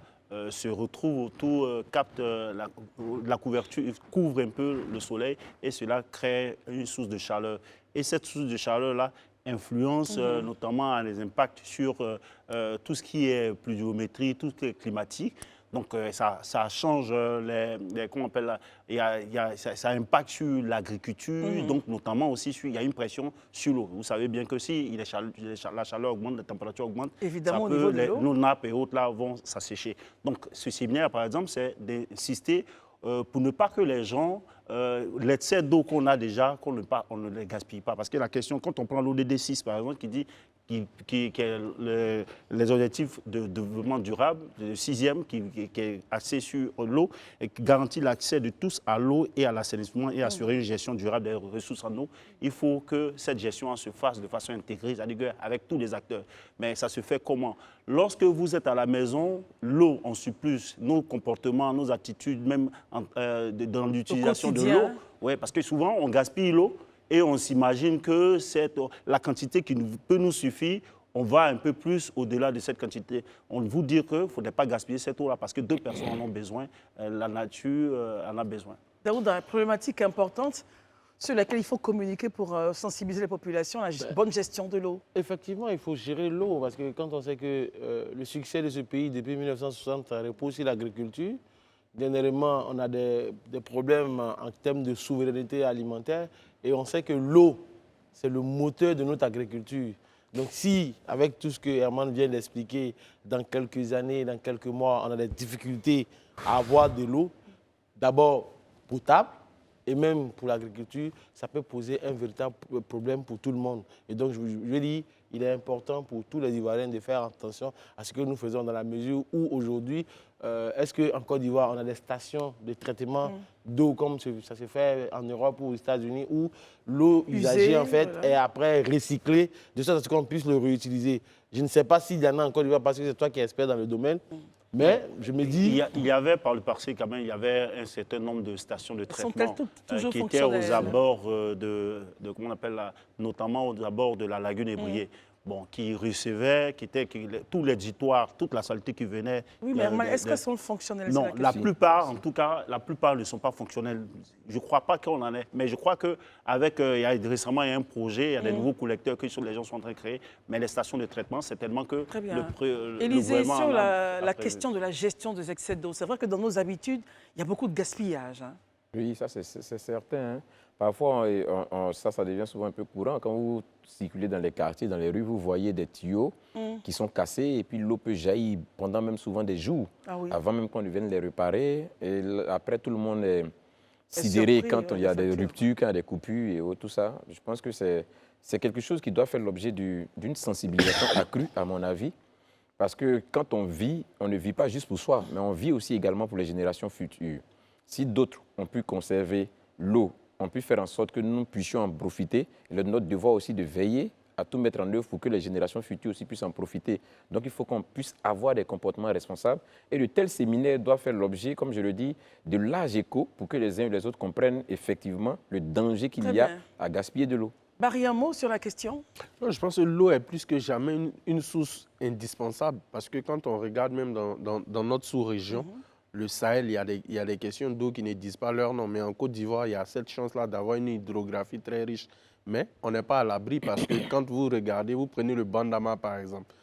se retrouvent autour, captent la couverture, couvrent un peu le soleil et cela crée une source de chaleur. Et cette source de chaleur-là influence notamment les impacts sur tout ce qui est pluviométrie, tout ce qui est climatique. Donc ça change comment on appelle ça impacte sur l'agriculture, donc notamment aussi il y a une pression sur l'eau. Vous savez bien que si la chaleur augmente, la température augmente, évidemment, ça au niveau de l'eau, nos nappes et autres là vont s'assécher. Donc ce séminaire par exemple, c'est d'insister pour ne pas que les gens, l'excès d'eau qu'on a déjà, on ne les gaspille pas. Parce que la question, quand on prend l'ODD 6 par exemple, qui dit qui est les objectifs de développement durable, le 6e, qui est axé sur l'eau et qui garantit l'accès de tous à l'eau et à l'assainissement et assurer une gestion durable des ressources en eau, il faut que cette gestion se fasse de façon intégrée, c'est-à-dire avec tous les acteurs. Mais ça se fait comment? Lorsque vous êtes à la maison, l'eau en surplus, nos comportements, nos attitudes, même dans l'utilisation de l'eau, ouais, parce que souvent on gaspille l'eau, et on s'imagine que la quantité qui peut nous suffire, on va un peu plus au-delà de cette quantité. On vous dit qu'il ne faudrait pas gaspiller cette eau-là parce que 2 personnes en ont besoin, la nature en a besoin. Daoud, une problématique importante sur laquelle il faut communiquer pour sensibiliser les populations à la bonne gestion de l'eau. Effectivement, il faut gérer l'eau parce que quand on sait que le succès de ce pays depuis 1960 repose sur l'agriculture, Dernièrement, on a des problèmes en termes de souveraineté alimentaire et on sait que l'eau, c'est le moteur de notre agriculture. Donc si, avec tout ce que Herman vient d'expliquer, dans quelques années, dans quelques mois, on a des difficultés à avoir de l'eau, d'abord potable, et même pour l'agriculture, ça peut poser un véritable problème pour tout le monde. Et donc, je veux dire, il est important pour tous les Ivoiriens de faire attention à ce que nous faisons dans la mesure où aujourd'hui, est-ce qu'en Côte d'Ivoire, on a des stations de traitement d'eau comme ça se fait en Europe ou aux États-Unis, où l'eau usagée, en fait, est après recyclée, de sorte à ce qu'on puisse le réutiliser. Je ne sais pas s'il y en a en Côte d'Ivoire, parce que c'est toi qui es expert dans le domaine. Mais je me dis... Il y avait par le passé quand même, il y avait un certain nombre de stations de traitement qui étaient aux abords comment on appelle là, notamment aux abords de la lagune Ébrié. Bon, qui recevaient, tous les ditoires, toute la saleté qui venait. Oui, mais est-ce qu'elles sont fonctionnelles? Non, la plupart, en tout cas, la plupart ne sont pas fonctionnelles. Je ne crois pas qu'on en ait. Mais je crois qu'avec, récemment, il y a un projet, il y a des nouveaux collecteurs que les gens sont en train de créer. Mais les stations de traitement, c'est tellement que Élisée, sur la question de la gestion des excès d'eau, c'est vrai que dans nos habitudes, il y a beaucoup de gaspillage. Hein. Oui, ça c'est certain. Hein. Parfois, ça devient souvent un peu courant. Quand vous circulez dans les quartiers, dans les rues, vous voyez des tuyaux qui sont cassés et puis l'eau peut jaillir pendant même souvent des jours, avant même qu'on vienne les réparer. Et après, tout le monde est sidéré quand il y a des ruptures, quand il y a des coupures et tout ça. Je pense que c'est quelque chose qui doit faire l'objet d'une sensibilisation accrue, à mon avis. Parce que quand on vit, on ne vit pas juste pour soi, mais on vit aussi également pour les générations futures. Si d'autres ont pu conserver l'eau, on peut faire en sorte que nous puissions en profiter. Et notre devoir aussi de veiller à tout mettre en œuvre pour que les générations futures aussi puissent en profiter. Donc il faut qu'on puisse avoir des comportements responsables. Et de tels séminaires doivent faire l'objet, comme je le dis, de larges échos pour que les uns et les autres comprennent effectivement le danger qu'il y a à gaspiller de l'eau. Barry, un mot sur la question? Non, je pense que l'eau est plus que jamais une source indispensable. Parce que quand on regarde même dans notre sous-région, le Sahel, il y a des questions d'eau qui ne disent pas leur nom. Mais en Côte d'Ivoire, il y a cette chance-là d'avoir une hydrographie très riche. Mais on n'est pas à l'abri parce que quand vous regardez, vous prenez le Bandama par exemple,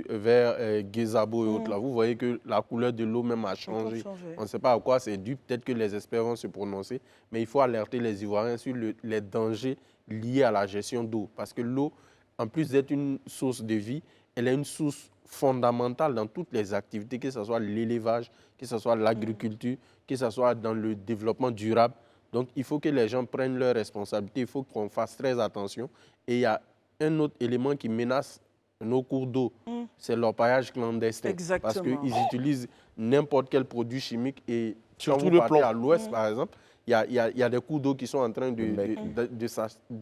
vers Guézabo et autres, là, vous voyez que la couleur de l'eau même a changé. On ne sait pas à quoi c'est dû, peut-être que les experts vont se prononcer. Mais il faut alerter les Ivoiriens sur les dangers liés à la gestion d'eau. Parce que l'eau, en plus d'être une source de vie, elle est une source fondamentale dans toutes les activités, que ce soit l'élevage, que ce soit l'agriculture, que ce soit dans le développement durable. Donc, il faut que les gens prennent leurs responsabilités, il faut qu'on fasse très attention. Et il y a un autre élément qui menace nos cours d'eau, c'est l'orpaillage clandestin. Exactement. Parce qu'ils utilisent n'importe quel produit chimique et surtout le plomb. À l'ouest, par exemple, il y a des cours d'eau qui sont en train de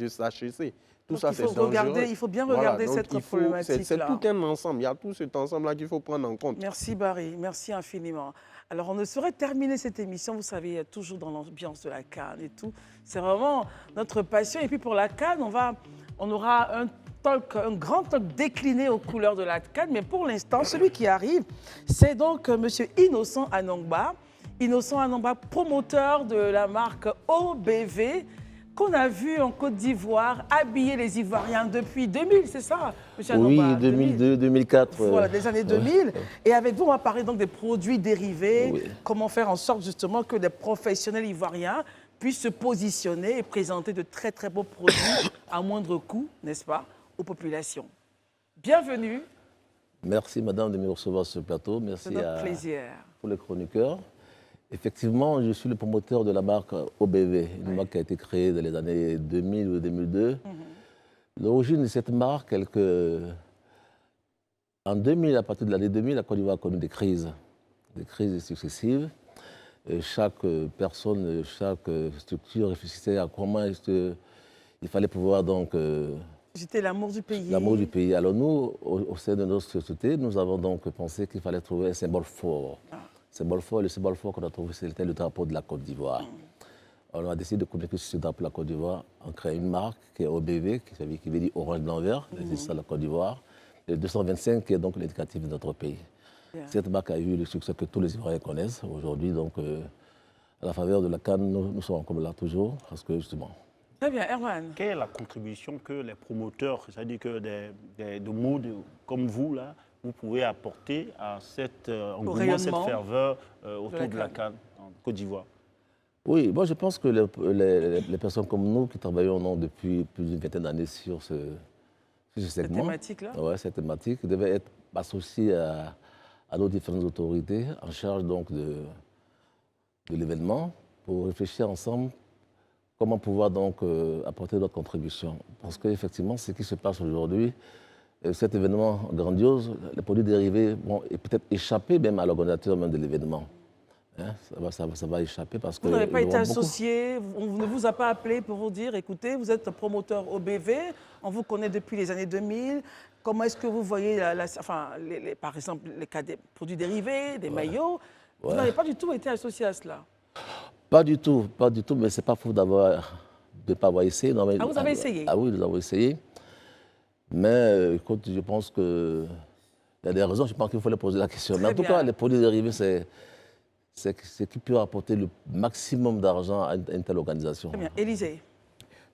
s'achasser. Tout ça, c'est dangereux. Il faut bien regarder cette problématique-là. C'est tout un ensemble. Il y a tout cet ensemble-là qu'il faut prendre en compte. Merci Barry, merci infiniment. Alors, on ne saurait terminer cette émission, vous savez, toujours dans l'ambiance de la CAN et tout. C'est vraiment notre passion. Et puis pour la CAN, on aura un grand talk décliné aux couleurs de la CAN. Mais pour l'instant, celui qui arrive, c'est donc M. Innocent Anongba. Innocent Anongba, promoteur de la marque OBV, qu'on a vu en Côte d'Ivoire habiller les Ivoiriens depuis 2000, c'est ça, M. Anongba? Oui, 2002, 2004. Voilà, des années 2000. Et avec vous, on va parler donc des produits dérivés, comment faire en sorte justement que les professionnels ivoiriens puissent se positionner et présenter de très très beaux produits à moindre coût, n'est-ce pas, aux populations. Bienvenue. Merci madame de me recevoir sur ce plateau. Merci pour les chroniqueurs. Effectivement, je suis le promoteur de la marque OBV, une marque qui a été créée dans les années 2000 ou 2002. L'origine de cette marque, en 2000, à partir de l'année 2000, la Côte d'Ivoire a connu des crises successives. Et chaque personne, chaque structure réfléchissait à comment il fallait pouvoir donc... C'était l'amour du pays. L'amour du pays. Alors nous, au sein de notre société, nous avons donc pensé qu'il fallait trouver un symbole fort. Le symbole fort qu'on a trouvé, c'était le drapeau de la Côte d'Ivoire. On a décidé de communiquer sur ce drapeau de la Côte d'Ivoire. On crée une marque qui est OBV, qui veut dire orange blanc vert, c'est ça la Côte d'Ivoire. Et 225 qui est donc l'indicatif de notre pays. Cette marque a eu le succès que tous les Ivoiriens connaissent aujourd'hui. Donc, à la faveur de la CAN, nous sommes comme là toujours, parce que justement... Très bien, Erwan. Quelle est la contribution que les promoteurs, c'est-à-dire que de mode comme vous, là, vous pouvez apporter à cet engouement, cette rayonnement ferveur autour de la CAN en Côte d'Ivoire? Oui, moi je pense que les personnes comme nous qui travaillons depuis plus d'une vingtaine d'années sur ce segment, thématique-là. ouais, cette thématique, devaient être associées à nos différentes autorités en charge donc de l'événement pour réfléchir ensemble comment pouvoir donc apporter notre contribution. Parce qu'effectivement, ce qui se passe aujourd'hui, cet événement grandiose, les produits dérivés vont peut-être échapper même à l'organisateur même de l'événement. Hein, ça va échapper parce que... Vous n'avez pas été associé, on ne vous a pas appelé pour vous dire, écoutez, vous êtes promoteur OBV, on vous connaît depuis les années 2000, comment est-ce que vous voyez, par exemple, les cas des produits dérivés, des maillots, vous n'avez pas du tout été associé à cela? Pas du tout, mais ce n'est pas faux de ne pas avoir essayé. Non, mais, vous avez essayé? Ah oui, nous avons essayé. Mais écoute, je pense qu'il y a des raisons, je pense qu'il faut les poser la question. Mais en tout cas, les produits dérivés, c'est ce qui peut apporter le maximum d'argent à une telle organisation. Très bien. Élisée?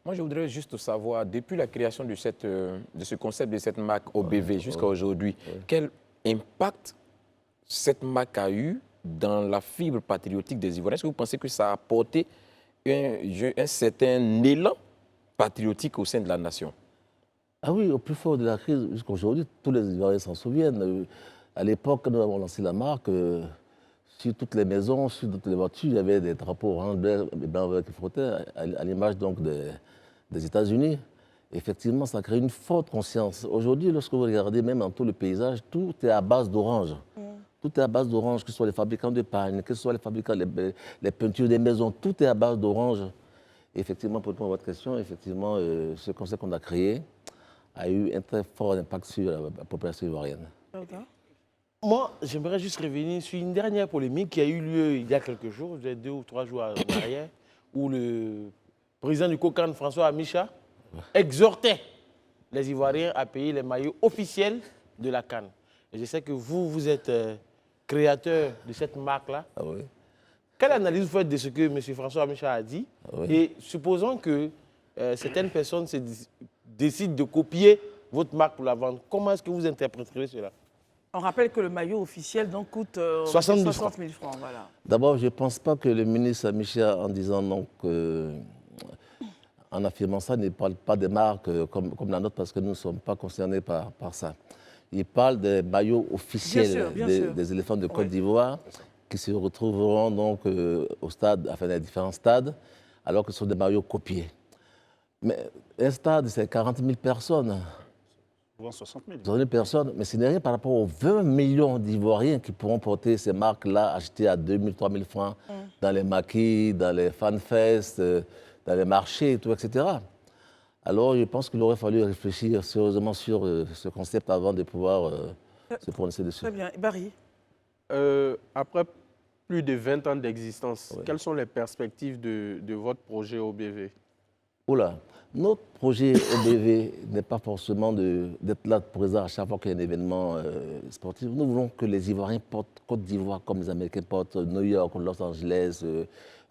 Moi, je voudrais juste savoir, depuis la création de ce concept, de cette marque OBV jusqu'à aujourd'hui, quel impact cette marque a eu dans la fibre patriotique des Ivoiriens? Est-ce que vous pensez que ça a apporté un certain élan patriotique au sein de la nation? Ah oui, au plus fort de la crise, jusqu'à aujourd'hui, tous les Ivoiriens s'en souviennent. À l'époque, quand nous avons lancé la marque, sur toutes les maisons, sur toutes les voitures, il y avait des drapeaux orange, blanc, vert qui frottaient, à l'image donc des États-Unis. Effectivement, ça crée une forte conscience. Aujourd'hui, lorsque vous regardez même dans tout le paysage, tout est à base d'orange. Tout est à base d'orange, que ce soit les fabricants de pagne, que ce soit les fabricants, les peintures des maisons, tout est à base d'orange. Effectivement, pour répondre à votre question, effectivement, ce concept qu'on a créé a eu un très fort impact sur la population ivoirienne. Okay. Moi, j'aimerais juste revenir sur une dernière polémique qui a eu lieu il y a quelques jours, 2 ou 3 jours en arrière, où le président du COCAN, François Amicha, exhortait les Ivoiriens à payer les maillots officiels de la CAN. Et je sais que vous êtes créateur de cette marque-là. Ah oui. Quelle analyse vous faites de ce que M. François Amicha a dit? Oui. Et supposons que certaines personnes décident de copier votre marque pour la vendre, comment est-ce que vous interpréterez cela? On rappelle que le maillot officiel donc, coûte 60 000 francs. Voilà. D'abord, je ne pense pas que le ministre Amicha, en disant donc, en affirmant ça, ne parle pas des marques comme la nôtre parce que nous ne sommes pas concernés par ça. Il parle des maillots officiels des éléphants de Côte d'Ivoire qui se retrouveront donc au stade, enfin dans les différents stades, alors que ce sont des maillots copiés. Mais un stade, c'est 40 000 personnes. Souvent 60 000. 60 000 personnes, mais ce n'est rien par rapport aux 20 millions d'Ivoiriens qui pourront porter ces marques-là achetées à 2 000, 3 000 francs dans les maquis, dans les fanfests, dans les marchés, tout, etc. Alors, je pense qu'il aurait fallu réfléchir sérieusement sur ce concept avant de pouvoir se prononcer dessus. Très bien. Barry? Après plus de 20 ans d'existence, quelles sont les perspectives de votre projet OBV? Oula, notre projet OBV n'est pas forcément d'être là présent à chaque fois qu'il y a un événement sportif. Nous voulons que les Ivoiriens portent Côte d'Ivoire comme les Américains portent New York, Los Angeles,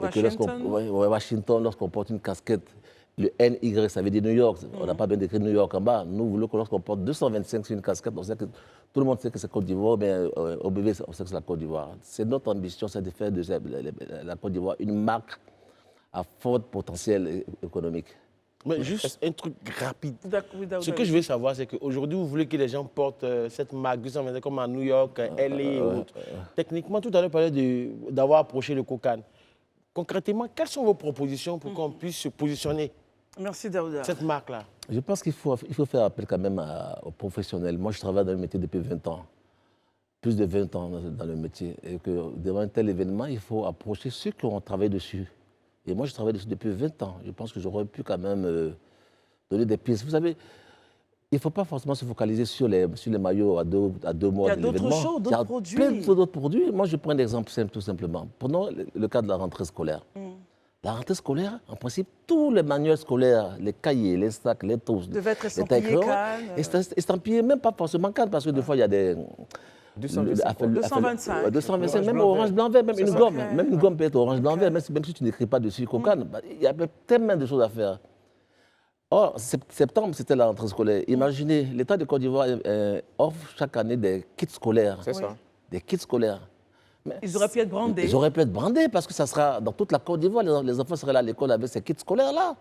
Washington, lorsqu'on porte une casquette. Le NY, ça veut dire New York. On n'a pas bien décrit New York en bas. Nous voulons que lorsqu'on porte 225 sur une casquette, on sait que tout le monde sait que c'est Côte d'Ivoire, mais OBV, on sait que c'est la Côte d'Ivoire. C'est notre ambition, c'est de faire de la Côte d'Ivoire une marque à fort potentiel économique. Mais juste un truc rapide. Ce que je veux savoir, c'est qu'aujourd'hui, vous voulez que les gens portent cette marque 225 comme à New York, LA et autres. Techniquement, tout à l'heure, vous parlez d'avoir approché le COCAN. Concrètement, quelles sont vos propositions pour qu'on puisse se positionner? Merci Daouda. Cette marque-là. Je pense qu'il faut faire appel quand même aux professionnels. Moi, je travaille dans le métier depuis 20 ans. Plus de 20 ans dans le métier. Et que devant un tel événement, il faut approcher ceux qui ont travaillé dessus. Et moi, je travaille dessus depuis 20 ans. Je pense que j'aurais pu quand même donner des pistes. Vous savez, il ne faut pas forcément se focaliser sur les maillots à deux mois de l'événement. Il y a d'autres choses, d'autres produits. Il y a plein d'autres produits. Moi, je prends un exemple simple, tout simplement. Prenons le cas de la rentrée scolaire. La rentrée scolaire, en principe, tous les manuels scolaires, les cahiers, les sacs, les trousses, devaient être estampillés Cannes. Estampillés, même pas forcément Cannes, parce que des fois, il y a des... 225. 225, même orange, blanc, vert, même une gomme. Même une gomme peut être orange, blanc, vert, même si tu n'écris pas dessus COCAN. Il y a tellement de choses à faire. Oh, septembre, c'était la rentrée scolaire. Imaginez, l'État de Côte d'Ivoire offre chaque année des kits scolaires. C'est ça. Des kits scolaires. Mais Ils auraient pu être brandés. Ils auraient pu être brandés parce que ça sera dans toute la Côte d'Ivoire. Les enfants seraient là à l'école avec ces kits scolaires-là.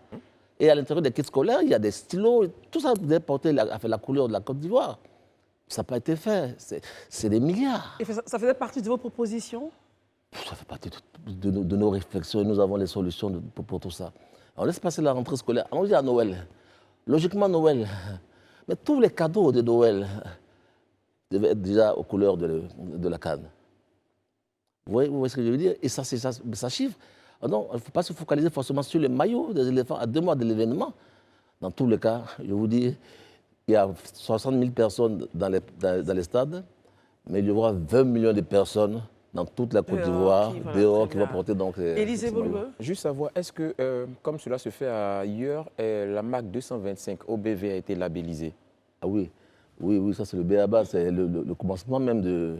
Et à l'intérieur des kits scolaires, il y a des stylos. Tout ça devait porter la couleur de la Côte d'Ivoire. Ça n'a pas été fait. C'est des milliards. Et ça faisait partie de vos propositions? Ça fait partie de nos réflexions. Nous avons les solutions pour tout ça. On laisse passer la rentrée scolaire. Allons-y à Noël. Logiquement, Noël. Mais tous les cadeaux de Noël devaient être déjà aux couleurs de la canne. Vous voyez ce que je veux dire? Et ça chiffre. Non, il ne faut pas se focaliser forcément sur le maillot des éléphants à 2 mois de l'événement. Dans tous les cas, je vous dis, il y a 60 000 personnes dans les stades, mais il y aura 20 millions de personnes dans toute la Côte d'Ivoire, dehors, qui vont porter donc... Élisée Boulbeux. Juste savoir, est-ce que, comme cela se fait ailleurs, la marque 225 OBV a été labellisée? Ah oui, ça c'est le BABA, c'est le commencement même de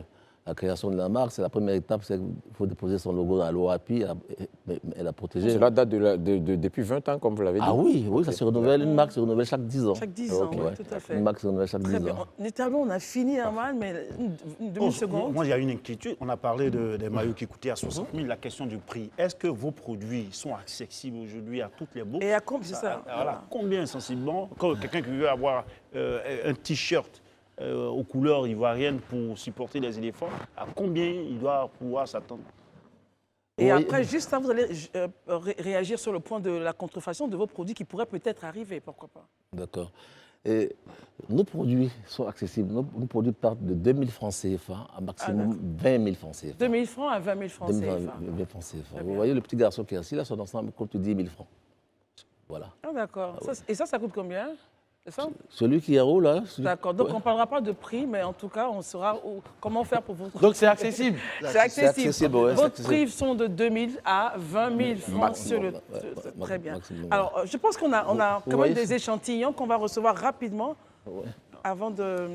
la création de la marque. C'est la première étape, c'est qu'il faut déposer son logo dans l'OAPI, elle a protégé. Cela date depuis 20 ans, comme vous l'avez dit. Ah oui, ça se renouvelle, une marque se renouvelle chaque 10 ans. Chaque 10 ans, oui, tout à fait. Une marque se renouvelle chaque 10 ans. Littéralement, on a fini, Herman, mais une demi-seconde. Moi, il y a une inquiétude. On a parlé des maillots qui coûtaient à 60 000, la question du prix. Est-ce que vos produits sont accessibles aujourd'hui à toutes les bourses? Et à combien, c'est ça? Voilà. Combien sensiblement? Quelqu'un qui veut avoir un T-shirt aux couleurs ivoiriennes pour supporter les éléphants, à combien il doit pouvoir s'attendre? Et après, juste ça, vous allez réagir sur le point de la contrefaçon de vos produits qui pourraient peut-être arriver, pourquoi pas? D'accord. Et nos produits sont accessibles. Nos produits partent de 2 000 francs CFA à maximum 20 000 francs CFA. 2 000 francs à 20 000 francs CFA. 20 000 francs CFA. Vous voyez le petit garçon qui est assis là, son ensemble coûte 10 000 francs. Voilà. Ah d'accord. Et ça coûte combien? C'est ça? Celui qui est en haut là. D'accord. Donc on ne parlera pas de prix, mais en tout cas, on saura comment faire pour vous. Donc c'est accessible. C'est accessible. Ouais, vos prix sont de 2 000 à 20 000 francs maximum, sur le. ouais, Très bien. maximum, ouais. Alors, je pense qu'on a quand même des échantillons qu'on va recevoir rapidement avant de.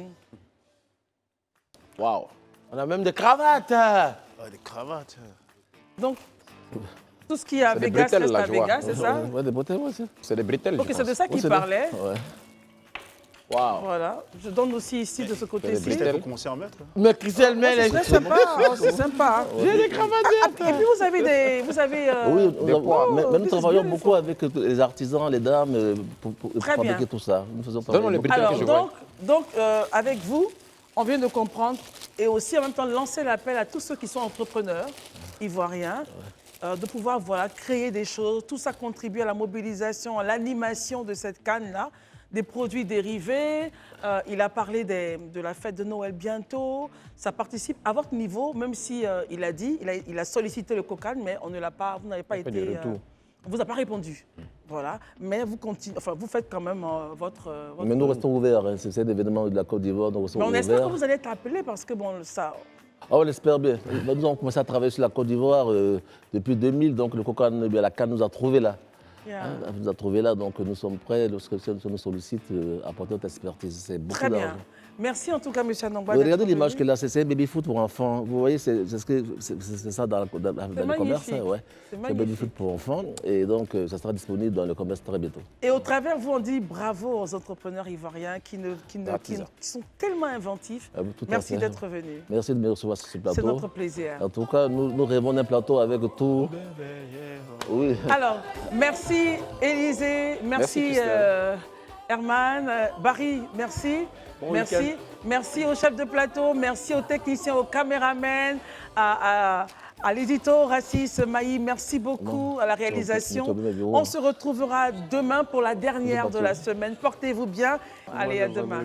Waouh. On a même des cravates. Des cravates. Donc, tout ce qui est à des Vegas bretelles, reste là, à je vois. Vegas, c'est ça? Ouais, des bretelles, C'est des bretelles. Ok, je c'est de pense. ça qu'il parlait. Ouais. Waouh. Voilà. Je donne aussi ici de ce côté-ci. bretelles. Il faut commencer à en mettre. Mais Christelle Mel, C'est très sympa. C'est sympa. j'ai des cravates. Et puis vous avez Oui, mais nous this is travaillons beautiful. beaucoup avec les artisans, les dames, pour Très fabriquer bien. tout ça. Nous faisons Donne-moi les travailler bretelles beaucoup. que je vois. Donc, avec vous, on vient de comprendre et aussi en même temps lancer l'appel à tous ceux qui sont entrepreneurs ivoiriens de pouvoir créer des choses. Tout ça contribue à la mobilisation, à l'animation de cette canne-là, des produits dérivés. Il a parlé de la fête de Noël bientôt. Ça participe à votre niveau, même si il a sollicité le COCAN, mais vous n'avez pas été... on ne vous a pas répondu. Voilà. Mais vous continuez, vous faites quand même votre... Mais nous restons ouverts. Hein. C'est l'événement de la Côte d'Ivoire. Nous restons Mais on ouverts. espère que vous allez être appelé parce que ça... Ah, on l'espère bien. Nous avons commencé à travailler sur la Côte d'Ivoire depuis 2000. Donc le COCAN, la CAN nous a trouvés là. Yeah. Nous a trouvés là, donc nous sommes prêts, lorsque nous sollicite, à apporter notre expertise. C'est beaucoup Très bien. d'argent. Merci en tout cas, M. Anongba. Regardez l'image que là, c'est un baby-foot pour enfants. Vous voyez, c'est ça dans le commerce. Ouais. C'est un baby-foot pour enfants. Et donc, ça sera disponible dans le commerce très bientôt. Et au travers, vous, on dit bravo aux entrepreneurs ivoiriens qui sont tellement inventifs. Merci d'être venus. Merci de me recevoir sur ce plateau. C'est notre plaisir. En tout cas, nous rêvons d'un plateau avec tout. Oui. Alors, merci Élisée, merci Herman, Barry, merci. Merci au chef de plateau, merci aux techniciens, aux caméramens, à l'édito Rassis Maï, merci beaucoup à la réalisation. On se retrouvera demain pour la dernière de la semaine. Portez-vous bien. Allez, à demain.